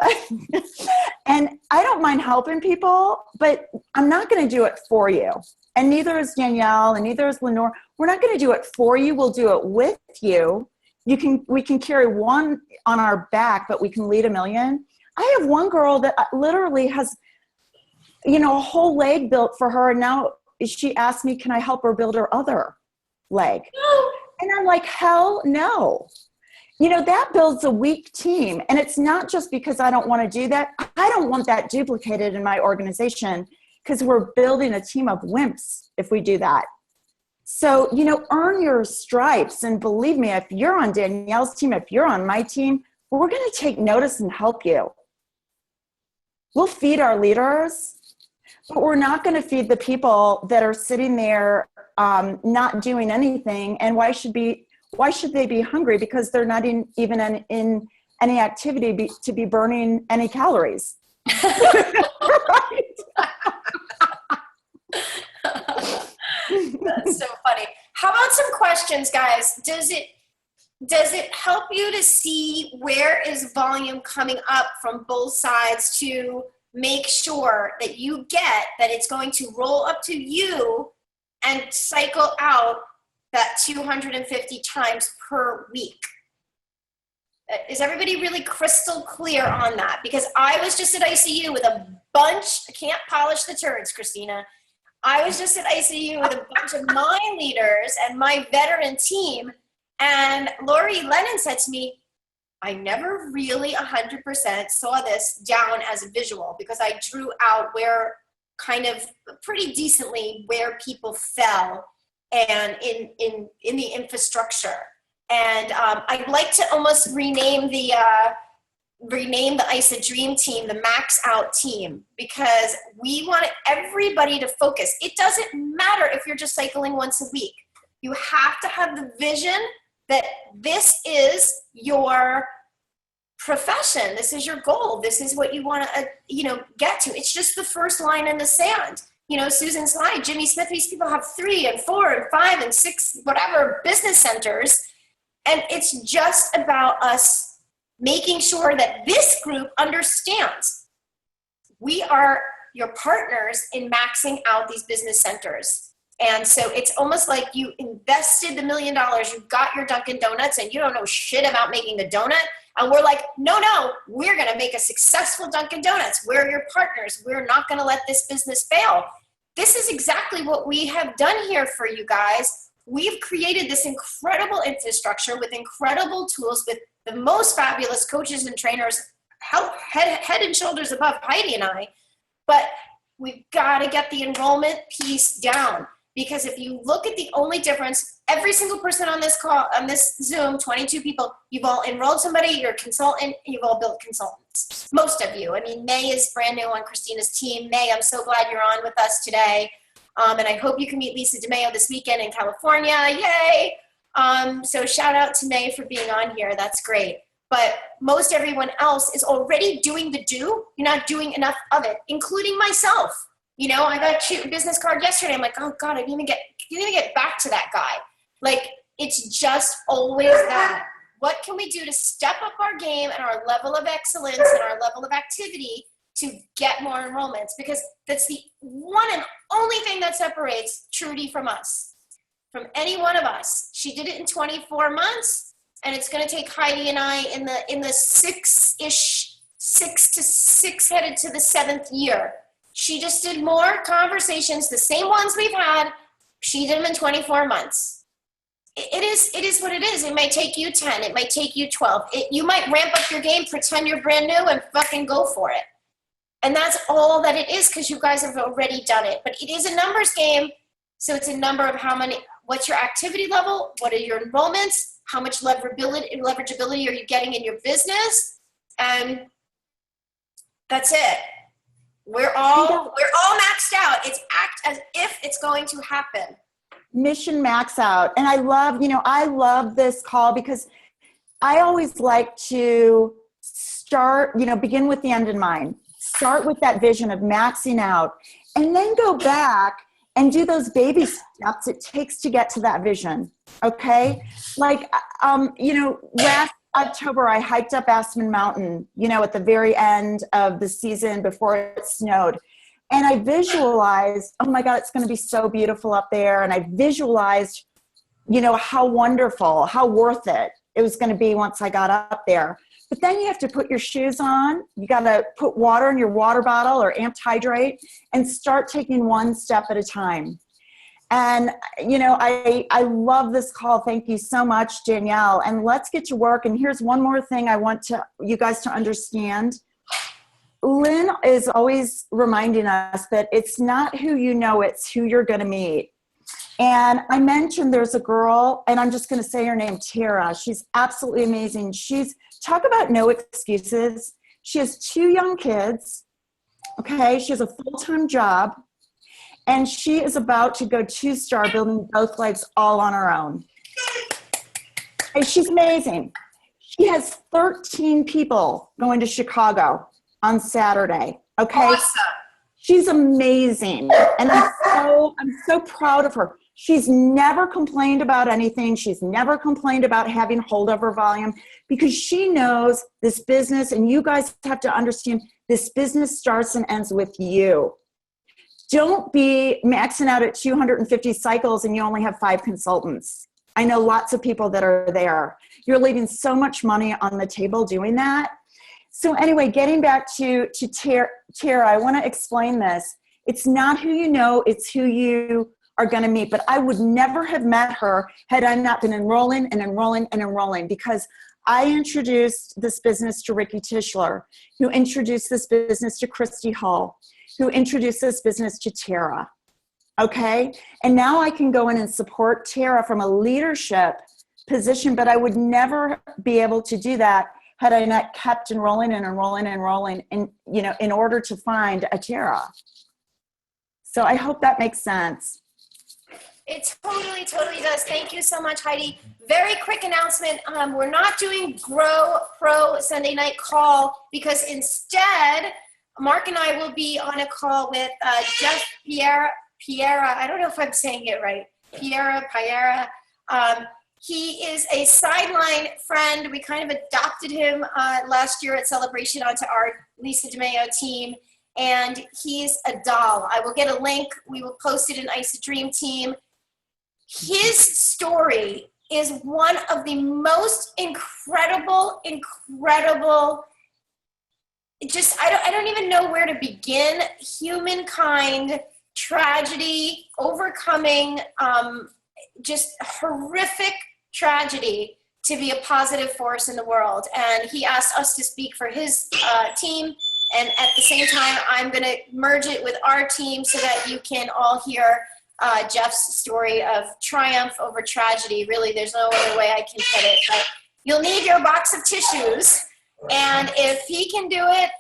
and I don't mind helping people, but I'm not going to do it for you. And neither is Danielle, and neither is Lenore. We're not going to do it for you. We'll do it with you. We can carry one on our back, but we can lead a million. I have one girl that literally has, you know, a whole leg built for her, and now she asked me, can I help her build her other leg? And I'm like, hell no. You know, that builds a weak team. And it's not just because I don't want to do that. I don't want that duplicated in my organization, because we're building a team of wimps if we do that. So, you know, earn your stripes. And believe me, if you're on Danielle's team, if you're on my team, we're going to take notice and help you. We'll feed our leaders, but we're not going to feed the people that are sitting there not doing anything. And why should they be hungry? Because they're not even in any activity to be burning any calories. Right? That's so funny. How about some questions, guys? Does it help you to see where is volume coming up from both sides to make sure that you get that it's going to roll up to you and cycle out that 250 times per week? Is everybody really crystal clear on that? Because I was just at ICU with a bunch, I can't polish the turds, Christina. I was just at ICU with a bunch of my leaders and my veteran team, and Lori Lennon said to me, I never really 100% saw this down as a visual, because I drew out where kind of pretty decently where people fell and in the infrastructure. And I'd like to almost rename the ISA Dream Team, the Max Out Team, because we want everybody to focus. It doesn't matter if you're just cycling once a week. You have to have the vision that this is your profession. This is your goal. This is what you want to, get to. It's just the first line in the sand. Susan Slide, Jimmy Smith, these people have 3 and 4 and 5 and 6, whatever business centers. And it's just about us making sure that this group understands we are your partners in maxing out these business centers. And so it's almost like you invested the $1 million, you got your Dunkin' Donuts, and you don't know shit about making the donut. And we're like, no, we're going to make a successful Dunkin' Donuts. We're your partners. We're not going to let this business fail. This is exactly what we have done here for you guys. We've created this incredible infrastructure with incredible tools, with the most fabulous coaches and trainers, head and shoulders above Heidi and I. But we've got to get the enrollment piece down. Because if you look at the only difference, every single person on this call, on this Zoom, 22 people, you've all enrolled somebody, you're a consultant, you've all built consultants. Most of you. I mean, May is brand new on Christina's team. May, I'm so glad you're on with us today. And I hope you can meet Lisa DeMayo this weekend in California. Yay! So shout out to May for being on here. That's great. But most everyone else is already doing the do. You're not doing enough of it, including myself. You know, I got a cute business card yesterday. I'm like, oh God, I didn't even get back to that guy. Like, it's just always that. What can we do to step up our game and our level of excellence and our level of activity to get more enrollments? Because that's the one and only thing that separates Trudy from us, from any one of us. She did it in 24 months, and it's going to take Heidi and I in the six to six headed to the 7th year. She just did more conversations, the same ones we've had. She did them in 24 months. It is what it is. It might take you 10. It might take you 12. You might ramp up your game, pretend you're brand new, and fucking go for it. And that's all that it is, because you guys have already done it. But it is a numbers game. So it's a number of what's your activity level? What are your enrollments? How much leverageability are you getting in your business? And that's it. We're all maxed out. It's act as if it's going to happen. Mission max out. And I love this call because I always like to start, begin with the end in mind. Start with that vision of maxing out and then go back and do those baby steps it takes to get to that vision. Okay. Like, last October, I hiked up Aspen Mountain, at the very end of the season before it snowed. And I visualized, oh my God, it's going to be so beautiful up there. And I visualized, how wonderful, how worth it was going to be once I got up there. But then you have to put your shoes on. You got to put water in your water bottle or amped hydrate and start taking one step at a time. And, I love this call. Thank you so much, Danielle. And let's get to work. And here's one more thing I want you guys to understand. Lynn is always reminding us that it's not who you know, it's who you're going to meet. And I mentioned there's a girl, and I'm just going to say her name, Tara. She's absolutely amazing. Talk about no excuses. She has 2 young kids. Okay. She has a full-time job. And she is about to go 2-star, building both legs all on her own. And she's amazing. She has 13 people going to Chicago on Saturday. Okay. Awesome. She's amazing. And I'm so proud of her. She's never complained about anything. She's never complained about having holdover volume because she knows this business, and you guys have to understand, this business starts and ends with you. Don't be maxing out at 250 cycles and you only have 5 consultants. I know lots of people that are there. You're leaving so much money on the table doing that. So anyway, getting back to Tara, I want to explain this. It's not who you know, it's who you are going to meet. But I would never have met her had I not been enrolling because I introduced this business to Ricky Tischler, who introduced this business to Christy Hall, who introduced this business to Tara. Okay. And now I can go in and support Tara from a leadership position, but I would never be able to do that had I not kept enrolling in, in order to find a Tara. So I hope that makes sense. It totally does. Thank you so much, Heidi. Very quick announcement. We're not doing Grow Pro Sunday night call because instead, Mark and I will be on a call with Jeff Piera. I don't know if I'm saying it right. Piera. He is a sideline friend. We kind of adopted him last year at Celebration onto our Lisa DeMayo team, and he's a doll. I will get a link. We will post it in Ice Dream Team. His story is one of the most incredible, I don't even know where to begin. Humankind, tragedy, overcoming, just horrific tragedy to be a positive force in the world. And he asked us to speak for his team. And at the same time, I'm going to merge it with our team so that you can all hear Jeff's story of triumph over tragedy. Really, there's no other way I can put it. But you'll need your box of tissues. And if he can do it,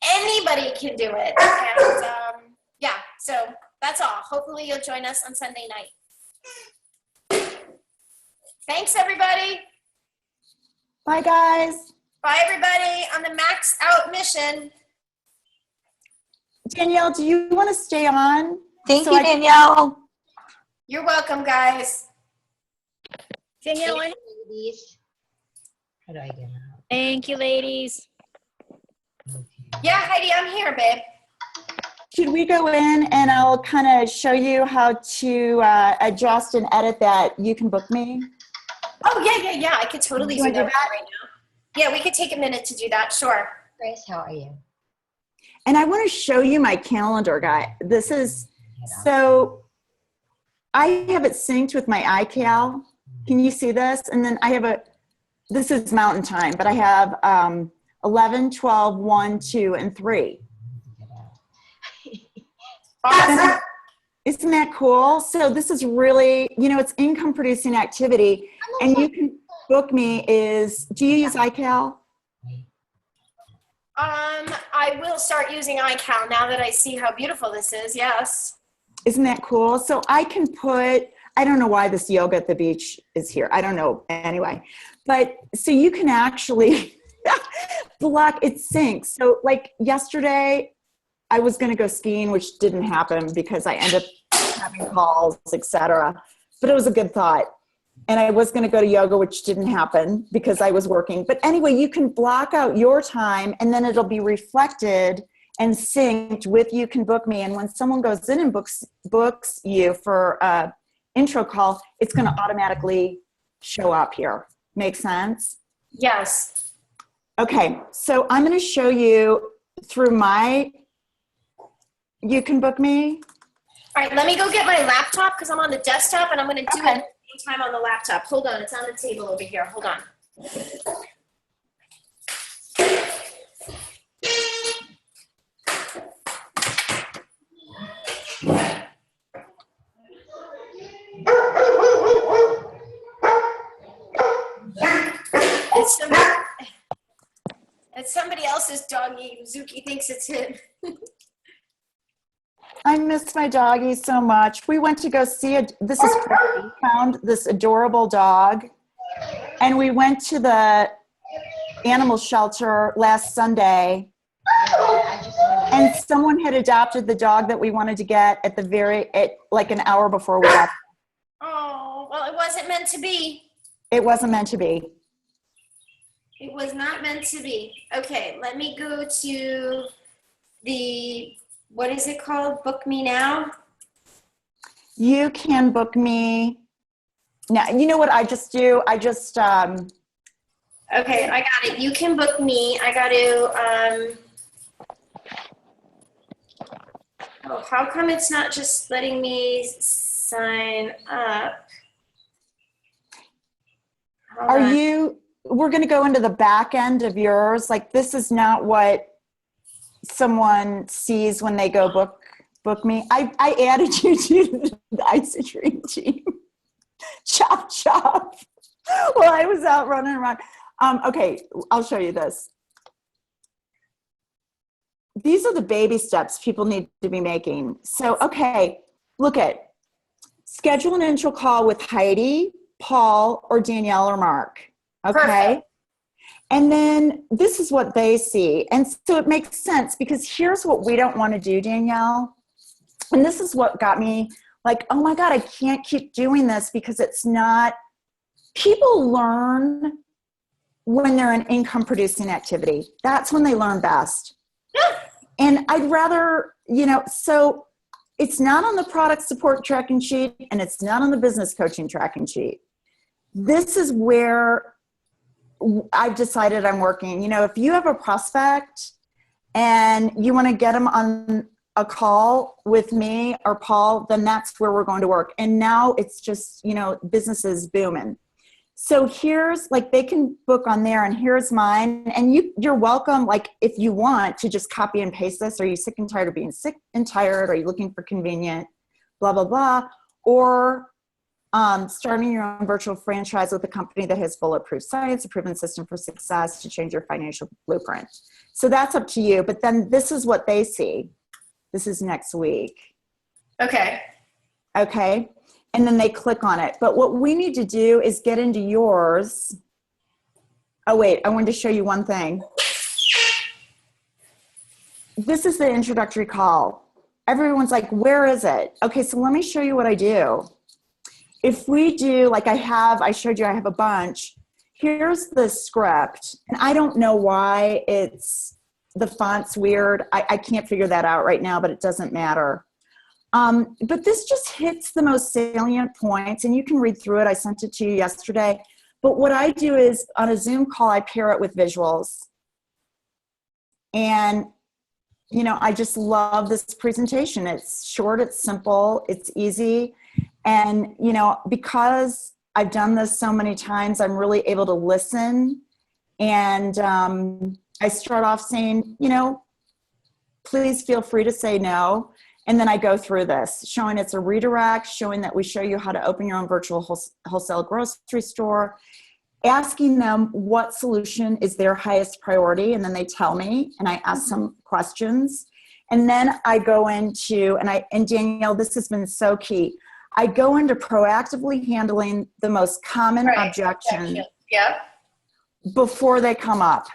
anybody can do it. And yeah, so that's all. Hopefully you'll join us on Sunday night. Thanks, everybody. Bye, guys. Bye, everybody, on the Max Out mission. Danielle, do you want to stay on? Thank you, Danielle. You're welcome, guys. Danielle, Ladies. How do I get out? Thank you, ladies. Okay. yeah, Heidi, I'm here, babe. Should we go in and I'll kind of show you how to adjust and edit that You Can Book Me? Oh, yeah. I could totally You do wanna that right now. Yeah, we could take a minute to do that. Sure. Grace, how are you? And I want to show you my calendar, guy. This is, so I have it synced with my iCal. Can you see this? And then I have this is Mountain Time, but I have 11, 12, 1, 2, and 3. Awesome. Isn't that cool? So this is really, it's income producing activity. And You Can Book Me do you use iCal? I will start using iCal now that I see how beautiful this is. Yes. Isn't that cool? So I can I don't know why this yoga at the beach is here. I don't know anyway. But so you can actually block, it syncs. So like yesterday, I was going to go skiing, which didn't happen because I ended up having calls, etc. But it was a good thought. And I was going to go to yoga, which didn't happen because I was working. But anyway, you can block out your time and then it'll be reflected and synced with You Can Book Me. And when someone goes in and books you for an intro call, it's going to automatically show up here. Make sense? Yes. Okay, so I'm going to show you through my You Can Book Me. All right, let me go get my laptop because I'm on the desktop and I'm going to do it Okay. at the same time on the laptop. Hold on, it's on the table over here. Hold on. It's somebody else's doggy. Zuki thinks it's him. I miss my doggy so much. We went to go see this is Freddie. We found this adorable dog. And we went to the animal shelter last Sunday. And someone had adopted the dog that we wanted to get at like an hour before we got. Oh, well, it wasn't meant to be. It wasn't meant to be. It was not meant to be. Okay, let me go to the, what is it called? Book Me Now? You Can Book Me. Now, you know what I just do? I just, Okay, I got it. You Can Book Me. I got to, oh, how come it's not just letting me sign up? Hold on. we're going to go into the back end of yours. Like this is not what someone sees when they go book me. I added you to the ice cream team. Chop, chop. Well, I was out running around. Okay, I'll show you this. These are the baby steps people need to be making. So, okay, look at schedule an intro call with Heidi, Paul, or Danielle or Mark. Okay. Perfect. And then this is what they see. And so it makes sense because here's what we don't want to do, Danielle. And this is what got me like, oh my God, I can't keep doing this because it's not, people learn when they're an income producing activity. That's when they learn best. And I'd rather, so it's not on the product support tracking sheet and it's not on the business coaching tracking sheet. This is where I've decided I'm working. If you have a prospect and you want to get them on a call with me or Paul, then that's where we're going to work. And now it's just, business is booming. So here's like, they can book on there, and here's mine. And you're welcome, like if you want to just copy and paste this. Are you sick and tired of being sick and tired? Are you looking for convenient, blah, blah, blah. Or starting your own virtual franchise with a company that has bulletproof science, a proven system for success to change your financial blueprint. So that's up to you. But then this is what they see. This is next week. Okay. Okay. And then they click on it. But what we need to do is get into yours. Oh, wait, I wanted to show you one thing. This is the introductory call. Everyone's like, where is it? Okay, so let me show you what I do. If we do, like I showed you, I have a bunch. Here's the script. And I don't know why the font's weird. I can't figure that out right now, but it doesn't matter. But this just hits the most salient points, and you can read through it. I sent it to you yesterday. But what I do is on a Zoom call, I pair it with visuals. And, you know, I just love this presentation. It's short, it's simple, it's easy. And, you know, because I've done this so many times, I'm really able to listen. And I start off saying, you know, please feel free to say no. And then I go through this, showing it's a redirect, showing that we show you how to open your own virtual wholesale grocery store, asking them what solution is their highest priority. And then they tell me, and I ask some questions. And then I go into, and Danielle, this has been so key. I go into proactively handling the most common objections before they come up.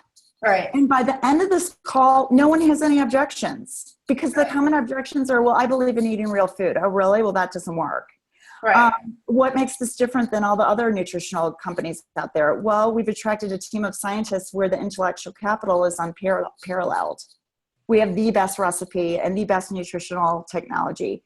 Right. And by the end of this call, no one has any objections, because the common objections are, well, I believe in eating real food. Oh, really? Well, that doesn't work. Right. What makes this different than all the other nutritional companies out there? Well, we've attracted a team of scientists where the intellectual capital is unparalleled. We have the best recipe and the best nutritional technology.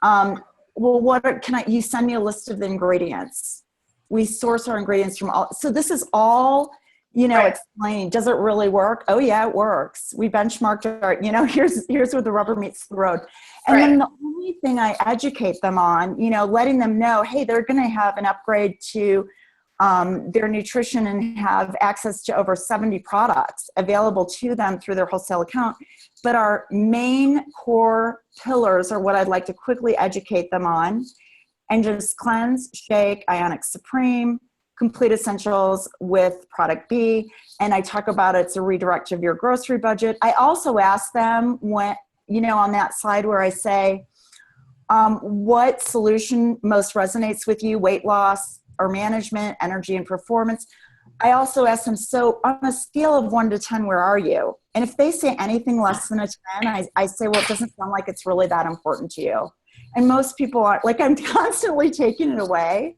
Well, you send me a list of the ingredients. We source our ingredients from all. So this is all, you know, explain. Does it really work? Oh yeah, it works. We benchmarked our, you know, here's where the rubber meets the road. And then the only thing I educate them on, you know, letting them know, hey, they're going to have an upgrade to their nutrition and have access to over 70 products available to them through their wholesale account. But our main core pillars are what I'd like to quickly educate them on. And just cleanse, shake, Ionic Supreme, complete essentials with product B. And I talk about it's a redirect of your grocery budget. I also ask them when, you know, on that slide where I say, what solution most resonates with you, weight loss or management, energy and performance. I also ask them, so on a scale of 1 to 10, where are you? And if they say anything less than a 10, I say, well, it doesn't sound like it's really that important to you. And most people are like, I'm constantly taking it away.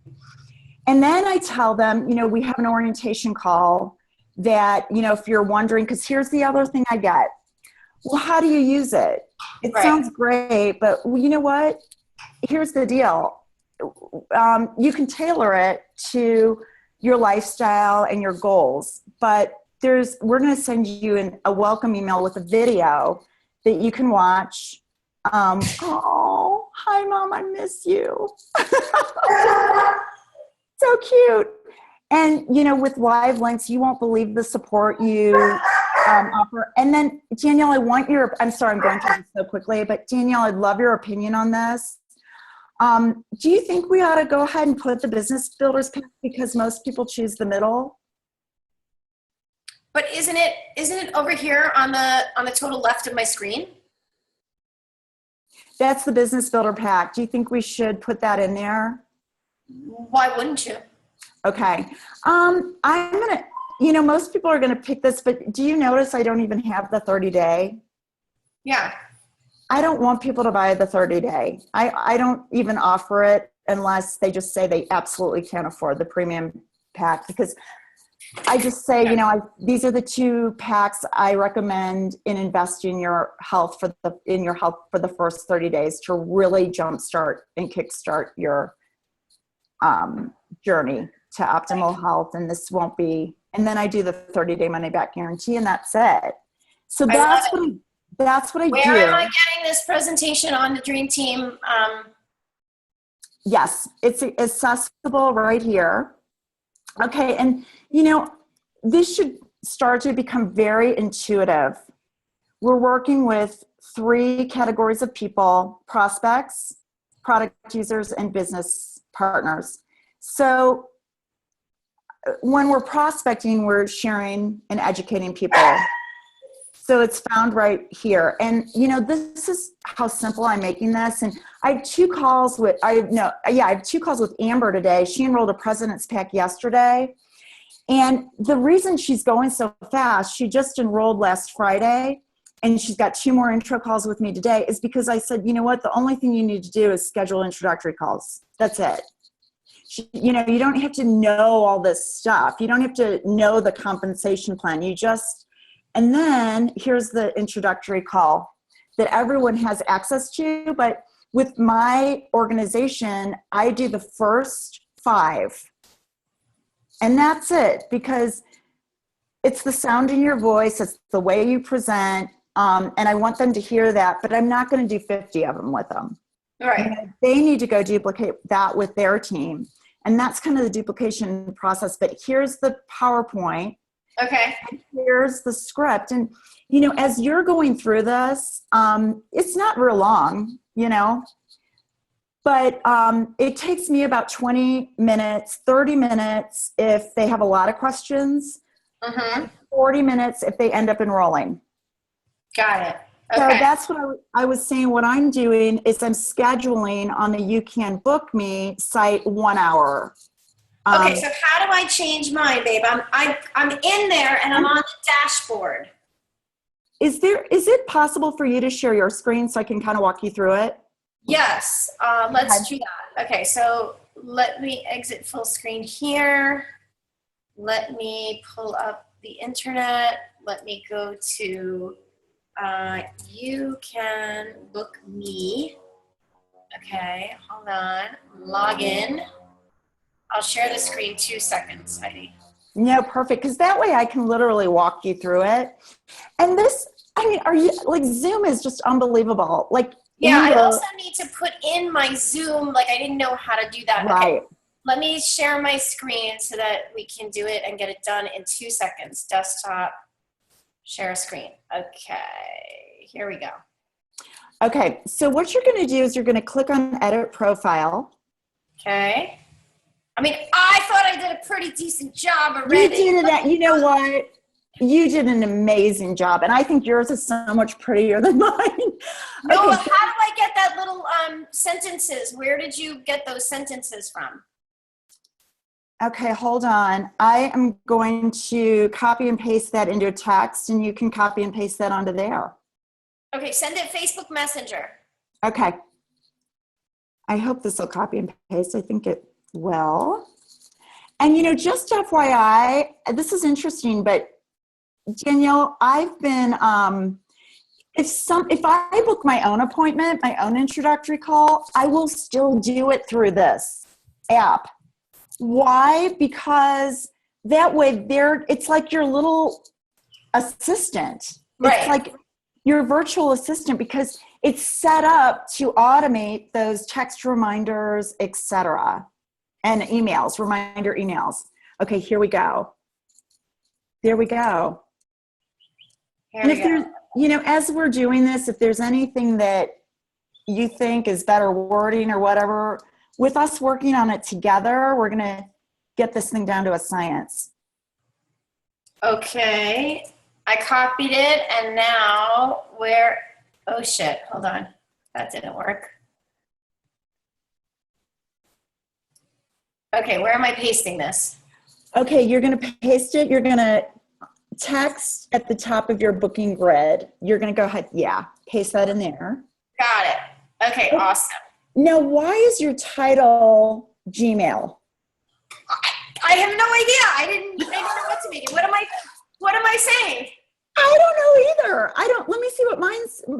And then I tell them, you know, we have an orientation call that, you know, if you're wondering, because here's the other thing I get. Well, how do you use it? It sounds great, but you know what? Here's the deal. You can tailor it to your lifestyle and your goals, but we're going to send you a welcome email with a video that you can watch. Oh, hi mom, I miss you. So cute. And, you know, with live links, you won't believe the support you offer. And then Danielle, I'm sorry, I'm going through this so quickly, but Danielle, I'd love your opinion on this. Do you think we ought to go ahead and put the business builders pack, because most people choose the middle? But isn't it over here on the total left of my screen? That's the business builder pack. Do you think we should put that in there? Why wouldn't you? Okay. I'm going to, you know, most people are going to pick this, but do you notice I don't even have the 30-day? Yeah. I don't want people to buy the 30-day. I don't even offer it unless they just say they absolutely can't afford the premium pack, because I just say, you know, these are the 2 packs I recommend in investing in your health for the first 30 days to really jumpstart and kickstart your journey to optimal health. And this won't be, and then I do the 30-day money back guarantee, and that's it. So that's what I do. Where am I getting this presentation on the Dream Team? Yes, it's accessible right here. Okay, and you know, this should start to become very intuitive. We're working with 3 categories of people: prospects, product users, and business partners. So when we're prospecting, we're sharing and educating people. So it's found right here. And you know, this is how simple I'm making this. And I have 2 calls with, I have 2 calls with Amber today. She enrolled a President's Pack yesterday. And the reason she's going so fast, she just enrolled last Friday, and she's got 2 more intro calls with me today, is because I said, you know what, the only thing you need to do is schedule introductory calls. That's it. You know, you don't have to know all this stuff. You don't have to know the compensation plan. You just, and then here's the introductory call that everyone has access to. But with my organization, I do the first 5. And that's it, because it's the sound in your voice, it's the way you present, and I want them to hear that, but I'm not going to do 50 of them with them. Right. You know, they need to go duplicate that with their team. And that's kind of the duplication process. But here's the PowerPoint. Okay. And here's the script. And, you know, as you're going through this, it's not real long, you know, but it takes me about 20 minutes, 30 minutes if they have a lot of questions, Mm-hmm. 40 minutes if they end up enrolling. Got it. So Okay. that's what I was saying. What I'm doing is I'm scheduling on the You Can Book Me site 1 hour. Okay, so how do I change mine, babe? I'm in there and I'm on the dashboard. Is it possible for you to share your screen so I can kind of walk you through it? Yes, let's do that. Okay, so let me exit full screen here. Let me pull up the internet. Let me go to You Can Book Me. Okay, hold on. Log in. I'll share the screen 2 seconds, Heidi. No, perfect. Because that way I can literally walk you through it. And this, I mean, are you like Zoom is just unbelievable. Like, Yeah, I Amber, also need to put in my Zoom. Like, I didn't know how to do that. right. Okay, let me share my screen so that we can do it and get it done in 2 seconds. Desktop, share screen. Okay, here we go. Okay, so what you're going to do is you're going to click on Edit Profile. Okay. I mean, I thought I did a pretty decent job already. You did that. You know what? You did an amazing job, and I think yours is so much prettier than mine. No, Okay, how do I get that little sentences? Where did you get those sentences from? okay, hold on. I am going to copy and paste that into a text, and you can copy and paste that onto there. Okay, send it Facebook Messenger. Okay. I hope this will copy and paste. I think it will. And you know, just FYI, this is interesting, but Danielle, I've been if I book my own appointment, my own introductory call, I will still do it through this app. Why? Because that way it's like your little assistant. Right. It's like your virtual assistant, because it's set up to automate those text reminders, etc., and emails, reminder emails. Okay, here we go. There we go. Here And we if go. there's, you know, as we're doing this, if there's anything that you think is better wording or whatever, with us working on it together, we're going to get this thing down to a science. Okay, I copied it, and now oh shit, hold on. That didn't work. Okay, where am I pasting this? Okay, you're going to paste it. You're going to text at the top of your booking grid. You're going to go ahead. Yeah, paste that in there. Got it. Okay, awesome. Now, why is your title Gmail? I have no idea. I didn't know what to make it. What am I saying? I don't know either. Let me see what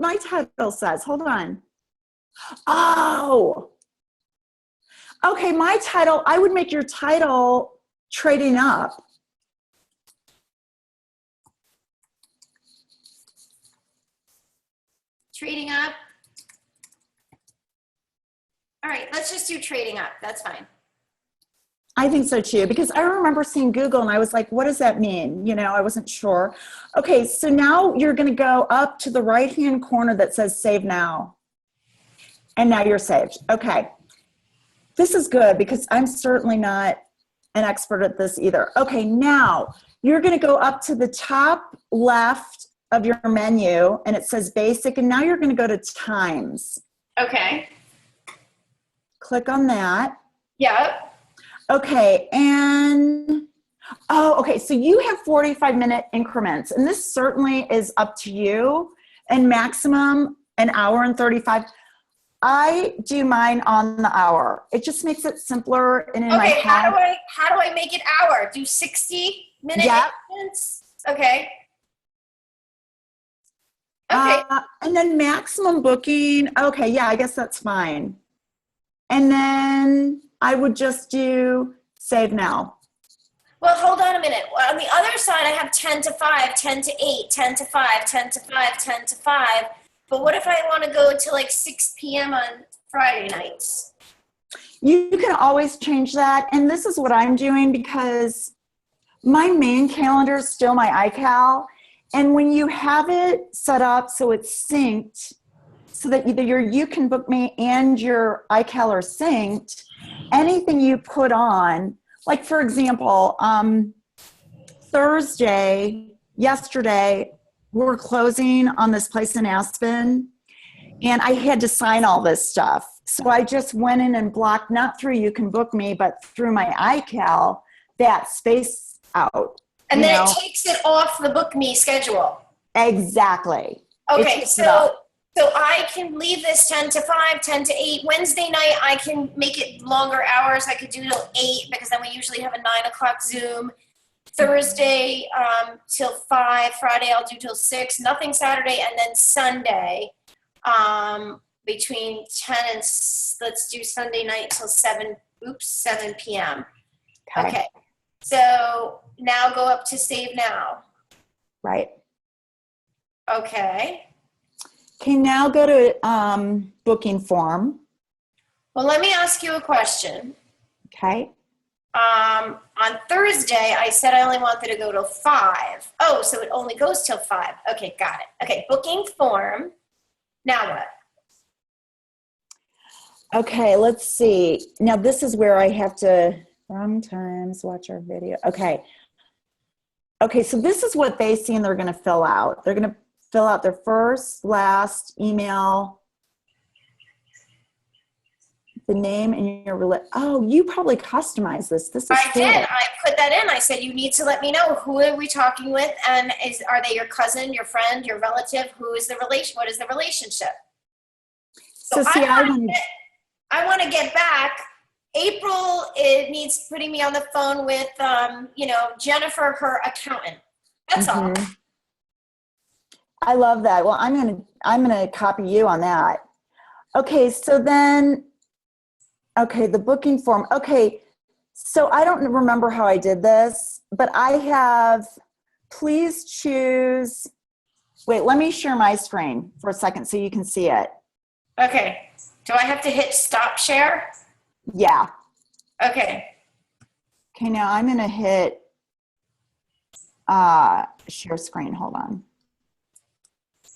my title says. Hold on. Oh. Okay, my title, I would make your title Trading Up. Trading up. All right, let's just do trading up. That's fine. I think so too, because I remember seeing Google and I was like, what does that mean? You know, I wasn't sure. Okay, so now you're going to go up to the right-hand corner that says Save Now. And now you're saved. Okay. This is good because I'm certainly not an expert at this either. Okay, now you're going to go up to the top left of your menu and it says Basic, and now you're going to go to Times. Okay. Click on that. Yep. Okay, and okay, so you have 45-minute increments, and this certainly is up to you, and maximum an hour and 35. I do mine on the hour. It just makes it simpler and in my Okay, head. how do I make it hour? Do 60-minute Yep. increments? Okay. Okay. And then maximum booking. Okay, yeah, I guess that's fine. And then I would just do Save Now. Well, hold on a minute. On the other side, I have 10 to 5, 10 to 8, 10 to 5, 10 to 5, 10 to 5. But what if I want to go to like 6 p.m. on Friday nights? You can always change that. And this is what I'm doing because my main calendar is still my iCal. And when you have it set up so it's synced, so that either your You Can Book Me and your iCal are synced, anything you put on, like for example, yesterday, we're closing on this place in Aspen, and I had to sign all this stuff. So I just went in and blocked, not through You Can Book Me, but through my iCal, that space out. And then it takes it off the Book Me schedule. Exactly. Okay, so I can leave this 10 to 5, 10 to 8. Wednesday night, I can make it longer hours. I could do till 8 because then we usually have a 9 o'clock Zoom. Thursday till 5. Friday, I'll do till 6. Nothing Saturday. And then Sunday between 10 and, let's do Sunday night till 7 p.m. Okay. So now go up to Save Now. Right. Okay. Okay, now go to booking form. Well, let me ask you a question. Okay. On Thursday, I said I only wanted to go till 5. Oh, so it only goes till 5. Okay, got it. Okay, booking form. Now what? Okay, let's see. Now this is where I have to sometimes watch our video. Okay. Okay, so this is what they see and they're going to fill out. They're going to fill out their first, last, email, the name, and your oh, you probably customized this. This is I cool. did. I put that in. I said, you need to let me know who are we talking with, and are they your cousin, your friend, your relative? Who is the relation? What is the relationship? So see, I want to get back. April, it needs putting me on the phone with, Jennifer, her accountant. That's all. I love that. Well, I'm gonna copy you on that. Okay, so then, okay, the booking form. Okay, so I don't remember how I did this, but I have, please choose, wait, let me share my screen for a second so you can see it. Okay, do I have to hit stop share? Yeah. Okay. Okay, now I'm gonna hit share screen, hold on.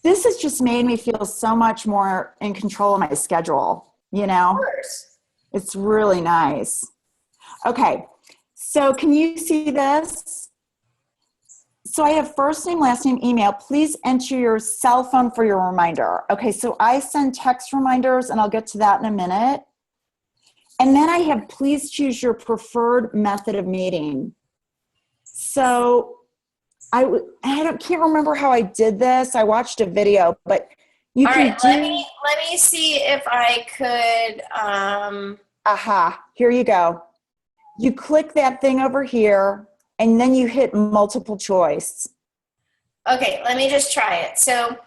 This has just made me feel so much more in control of my schedule, you know? Of course. It's really nice. Okay, so can you see this? So I have first name, last name, email. Please enter your cell phone for your reminder. Okay, so I send text reminders, and I'll get to that in a minute. And then I have please choose your preferred method of meeting. So can't remember how I did this. I watched a video, but you can do. Let me see if I could. Here you go. You click that thing over here, and then you hit multiple choice. Okay, let me just try it. So,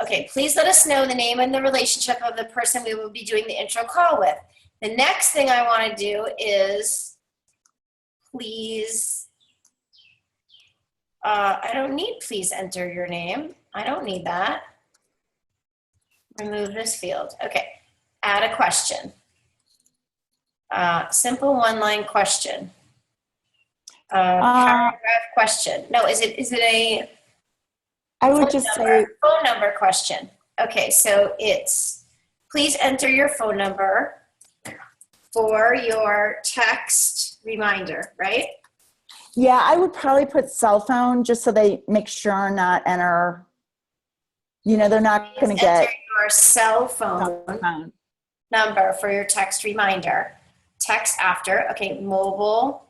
okay, please let us know the name and the relationship of the person we will be doing the intro call with. The next thing I want to do is, please, I don't need please enter your name. I don't need that. Remove this field. Okay. add a question. Simple one-line question. Paragraph question. No, is it a I would just say, phone number question? Okay, so it's please enter your phone number for your text reminder, right? yeah, I would probably put cell phone just so they make sure not enter, they're not going to Enter get your cell cell phone phone. number for your text reminder. Text after, okay, mobile,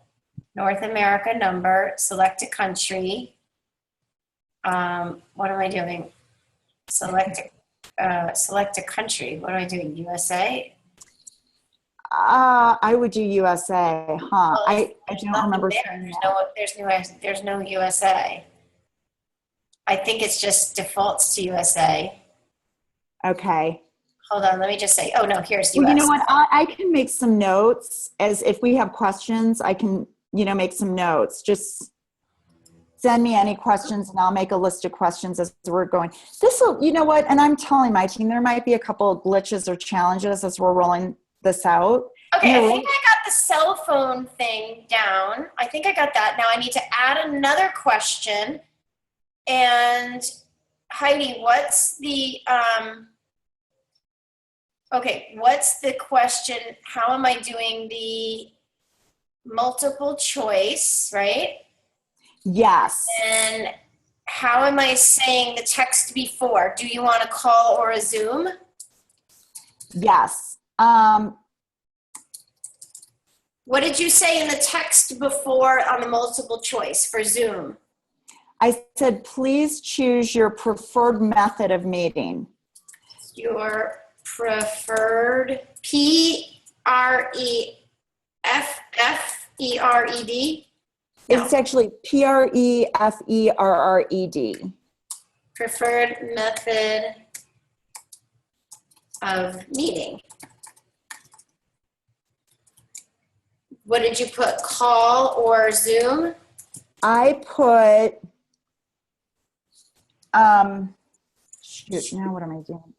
North America number, select a country. What am I doing? Select a country. What am I doing? USA? I would do USA, huh? Well, I there's don't nothing remember there. seeing There's no USA. I think it's just defaults to USA. that. Okay. Hold on, let me just say, oh no, here's Well, US. you know what? I can make some notes as if we have questions, I can, make some notes. Just send me any questions and I'll make a list of questions as we're going. This will, you know what? And I'm telling my team, there might be a couple of glitches or challenges as we're rolling this out. Okay, And I they're think I got the cell phone thing down. I think I got that. Now I need to add another question. And Heidi, what's the question? How am I doing the multiple choice, right? Yes. And how am I saying the text before? Do you want a call or a Zoom? Yes. What did you say in the text before on the multiple choice for Zoom? I said, please choose your preferred method of meeting. Your preferred Preferred. No. It's actually Preferred. Preferred method of meeting. What did you put? Call or Zoom? I put, shoot, now what am I doing?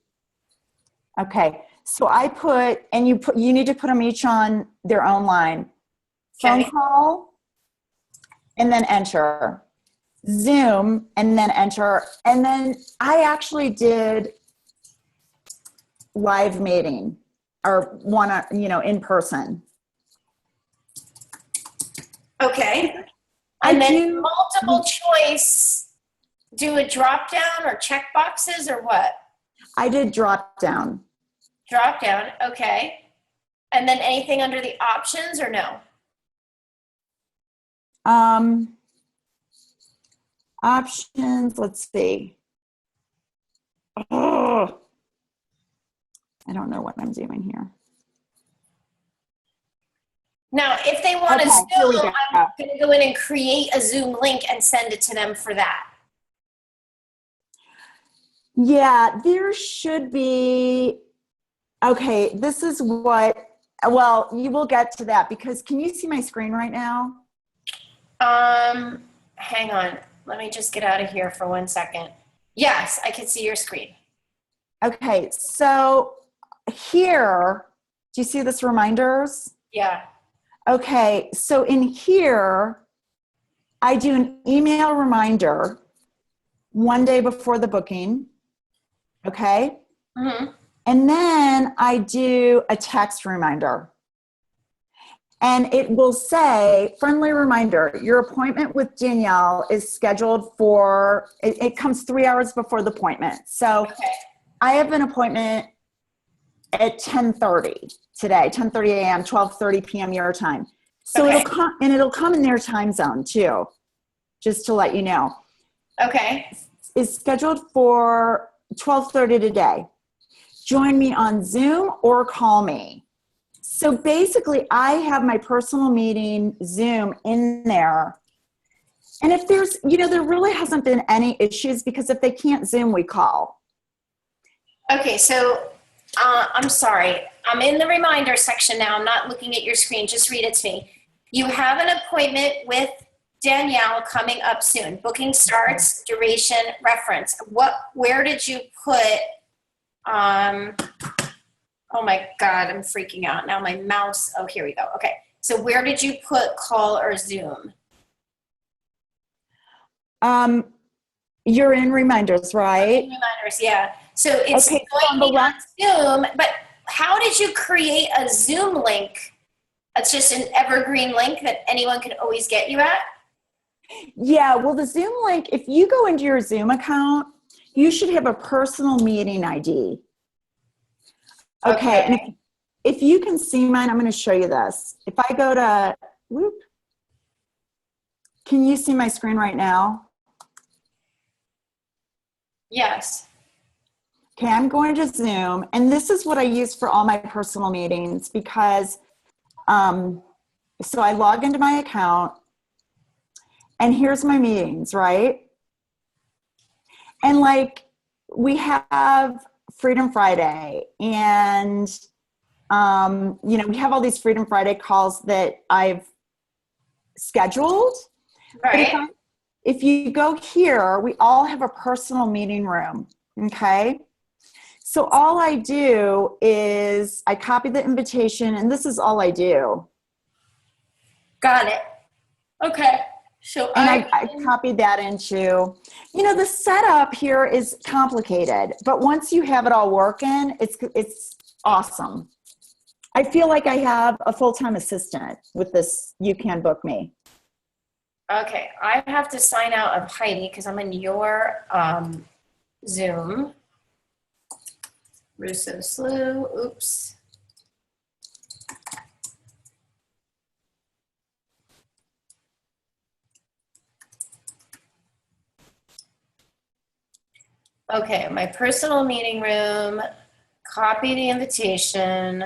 Okay, so I put, and you need to put them each on their own line. Phone Okay. call, and then enter. Zoom, and then enter. And then I actually did live meeting, or one, in person. Okay. I And then do- multiple choice, do a drop down or check boxes or what? I did drop down. Drop down, okay. And then anything under the options or no? Options, let's see. Oh, I don't know what I'm doing here. Now, if they want Okay, to here we Zoom, go. I'm going to go in and create a Zoom link and send it to them for that. Yeah, there should be, okay, this is what, well, you will get to that because can you see my screen right now? Hang on. Let me just get out of here for 1 second. Yes, I can see your screen. Okay, so here, do you see this reminders? Yeah. Okay, so in here, I do an email reminder 1 day before the booking, okay? Mm-hmm. And then I do a text reminder. And it will say, friendly reminder, your appointment with Danielle is scheduled for, it comes 3 hours before the appointment. So Okay. I have an appointment at 10:30 today, 10:30 a.m., 12:30 p.m. your time. So Okay. it'll come in their time zone too, just to let you know. Okay. Is scheduled for 12:30 today. Join me on Zoom or call me. So basically, I have my personal meeting Zoom in there. And if there's, there really hasn't been any issues because if they can't Zoom, we call. Okay, so I'm sorry. I'm in the reminder section now. I'm not looking at your screen. Just read it to me. You have an appointment with Danielle coming up soon. Booking starts, duration, reference. Where did you put, Oh my God, I'm freaking out. Now my mouse, oh, here we go. Okay. So where did you put call or Zoom? You're in reminders, right? Reminders, yeah. So it's Okay, so on going the to be on Zoom, but how did you create a Zoom link? It's just an evergreen link that anyone can always get you at? Yeah, well, the Zoom link, if you go into your Zoom account, you should have a personal meeting ID. Okay, and if you can see mine, I'm going to show you this. If I go to, whoop, can you see my screen right now? Yes. Okay, I'm going to Zoom, and this is what I use for all my personal meetings because, so I log into my account, and here's my meetings, right? And like, we have Freedom Friday, and, you know, we have all these Freedom Friday calls that I've scheduled. Right. But if you go here, we all have a personal meeting room, okay? So all I do is I copy the invitation, and this is all I do. Got it. Okay. So And I copied that into, you know, the setup here is complicated, but once you have it all working, it's awesome. I feel like I have a full-time assistant with this You Can Book Me. Okay, I have to sign out of Heidi because I'm in your Zoom. Russo Slew, oops. Okay, my personal meeting room, copy the invitation.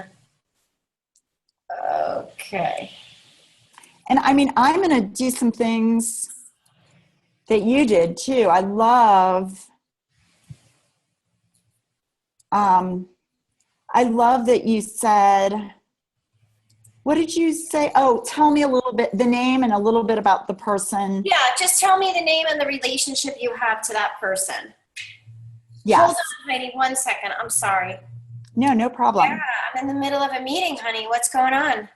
Okay. And I mean, I'm going to do some things that you did too. I love that you said, what did you say? Oh, tell me a little bit, the name and a little bit about the person. Yeah, just tell me the name and the relationship you have to that person. Yes. Hold on, Heidi, 1 second. I'm sorry. No, no problem. Yeah, I'm in the middle of a meeting, honey. What's going on?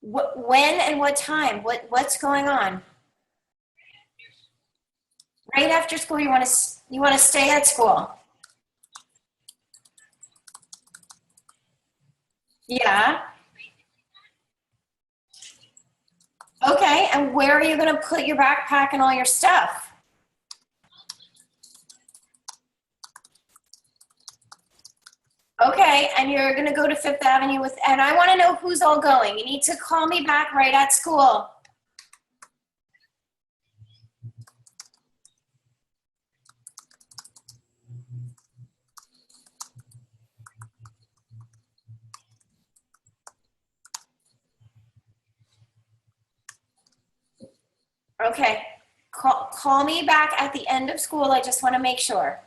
When and what time? What's going on? Right after school, you want to stay at school? Yeah. Okay, and where are you going to put your backpack and all your stuff? Okay, and you're going to go to Fifth Avenue and I want to know who's all going. You need to call me back right at school. Okay, call me back at the end of school. I just want to make sure.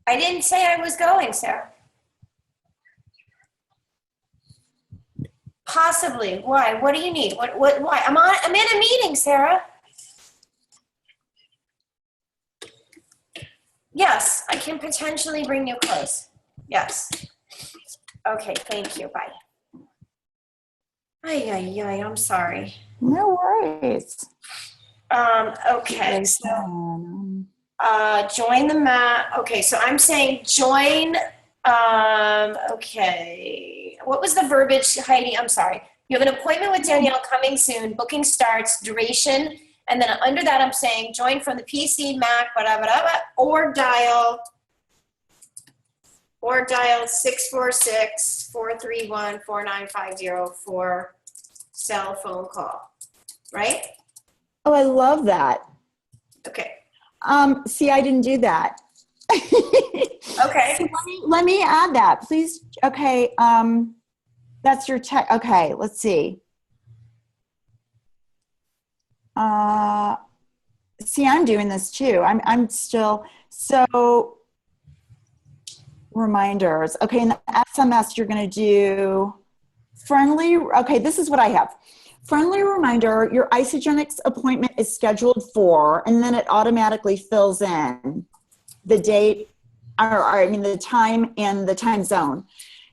I didn't say I was going, Sarah. Possibly. Why? What do you need? Why? I'm in a meeting, Sarah. Yes, I can potentially bring you close. Yes. Okay, thank you. Bye. Ay, I'm sorry. No worries. Okay, so join the mat. Okay, so I'm saying join. Okay, what was the verbiage, Heidi? I'm sorry. You have an appointment with Danielle coming soon. Booking starts, duration, and then under that I'm saying join from the PC, Mac, or dial 646-431-4950 for cell phone call, right? Oh, I love that. Okay. See, I didn't do that. Okay. So let me add that, please. Okay. That's your tech. Okay. Let's see. See, I'm doing this too. I'm still, so reminders. Okay. In the SMS, you're going to do friendly. Okay. This is what I have. Friendly reminder, your Isagenix appointment is scheduled for, and then it automatically fills in the date, or I mean the time and the time zone.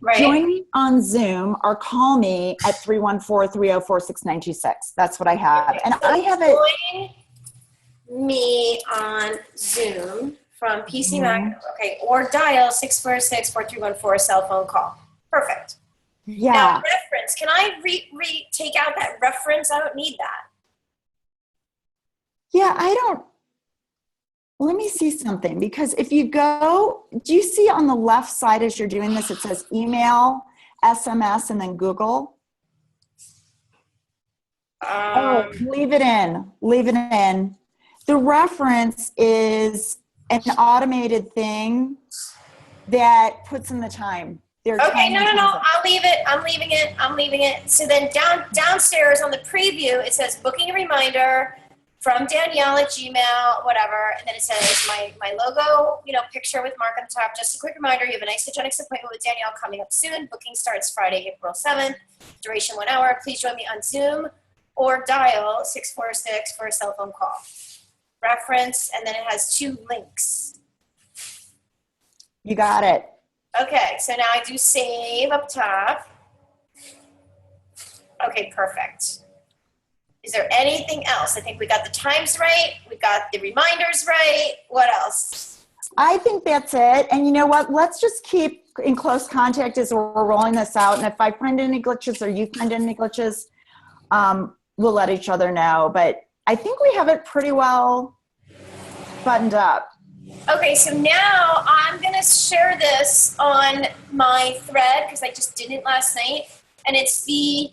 Right. Join me on Zoom or call me at 314-304-6926. That's what I have. And I have it. Join me on Zoom from PC Mac, okay, or dial 646-4314 cell phone call. Perfect. Yeah. Now, reference, can I take out that reference? I don't need that. Yeah, let me see something, because if you go, do you see on the left side as you're doing this, it says email, SMS, and then Google? Leave it in. Leave it in. The reference is an automated thing that puts in the time. Okay, no. I'll leave it. I'm leaving it. So then downstairs on the preview, it says booking a reminder from Danielle at Gmail, whatever. And then it says my logo, picture with Mark on the top. Just a quick reminder, you have an Isagenix appointment with Danielle coming up soon. Booking starts Friday, April 7th. Duration 1 hour. Please join me on Zoom or dial 646 for a cell phone call. Reference, and then it has 2 links. You got it. Okay, so now I do save up top. Okay, perfect. Is there anything else? I think we got the times right. We got the reminders right. What else? I think that's it. And you know what? Let's just keep in close contact as we're rolling this out. And if I find any glitches or you find any glitches, we'll let each other know. But I think we have it pretty well buttoned up. Okay, so now I'm going to share this on my thread because I just did it last night. And it's the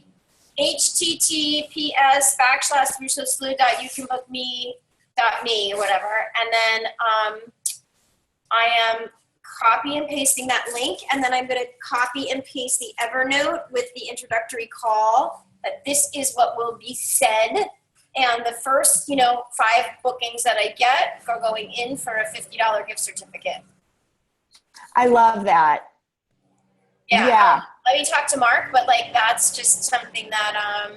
https://you-can-book-me.me or whatever. And then I am copy and pasting that link. And then I'm going to copy and paste the Evernote with the introductory call that this is what will be said. And the first, 5 bookings that I get are going in for a $50 gift certificate. I love that. Yeah. Let me talk to Mark, but that's just something that,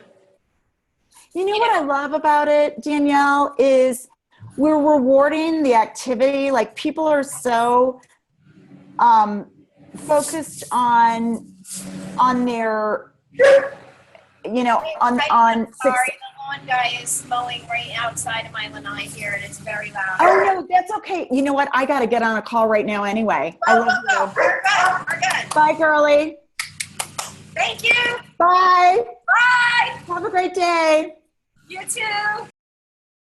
You know what I love about it, Danielle, is we're rewarding the activity. Like, people are so focused on their, on sorry, the lawn guy is mowing right outside of my lanai here, and it's very loud. Oh, no, that's okay. You know what? I got to get on a call right now anyway. I love you. We're good. Bye, girlie. Thank you. Bye. Bye. Have a great day. You too.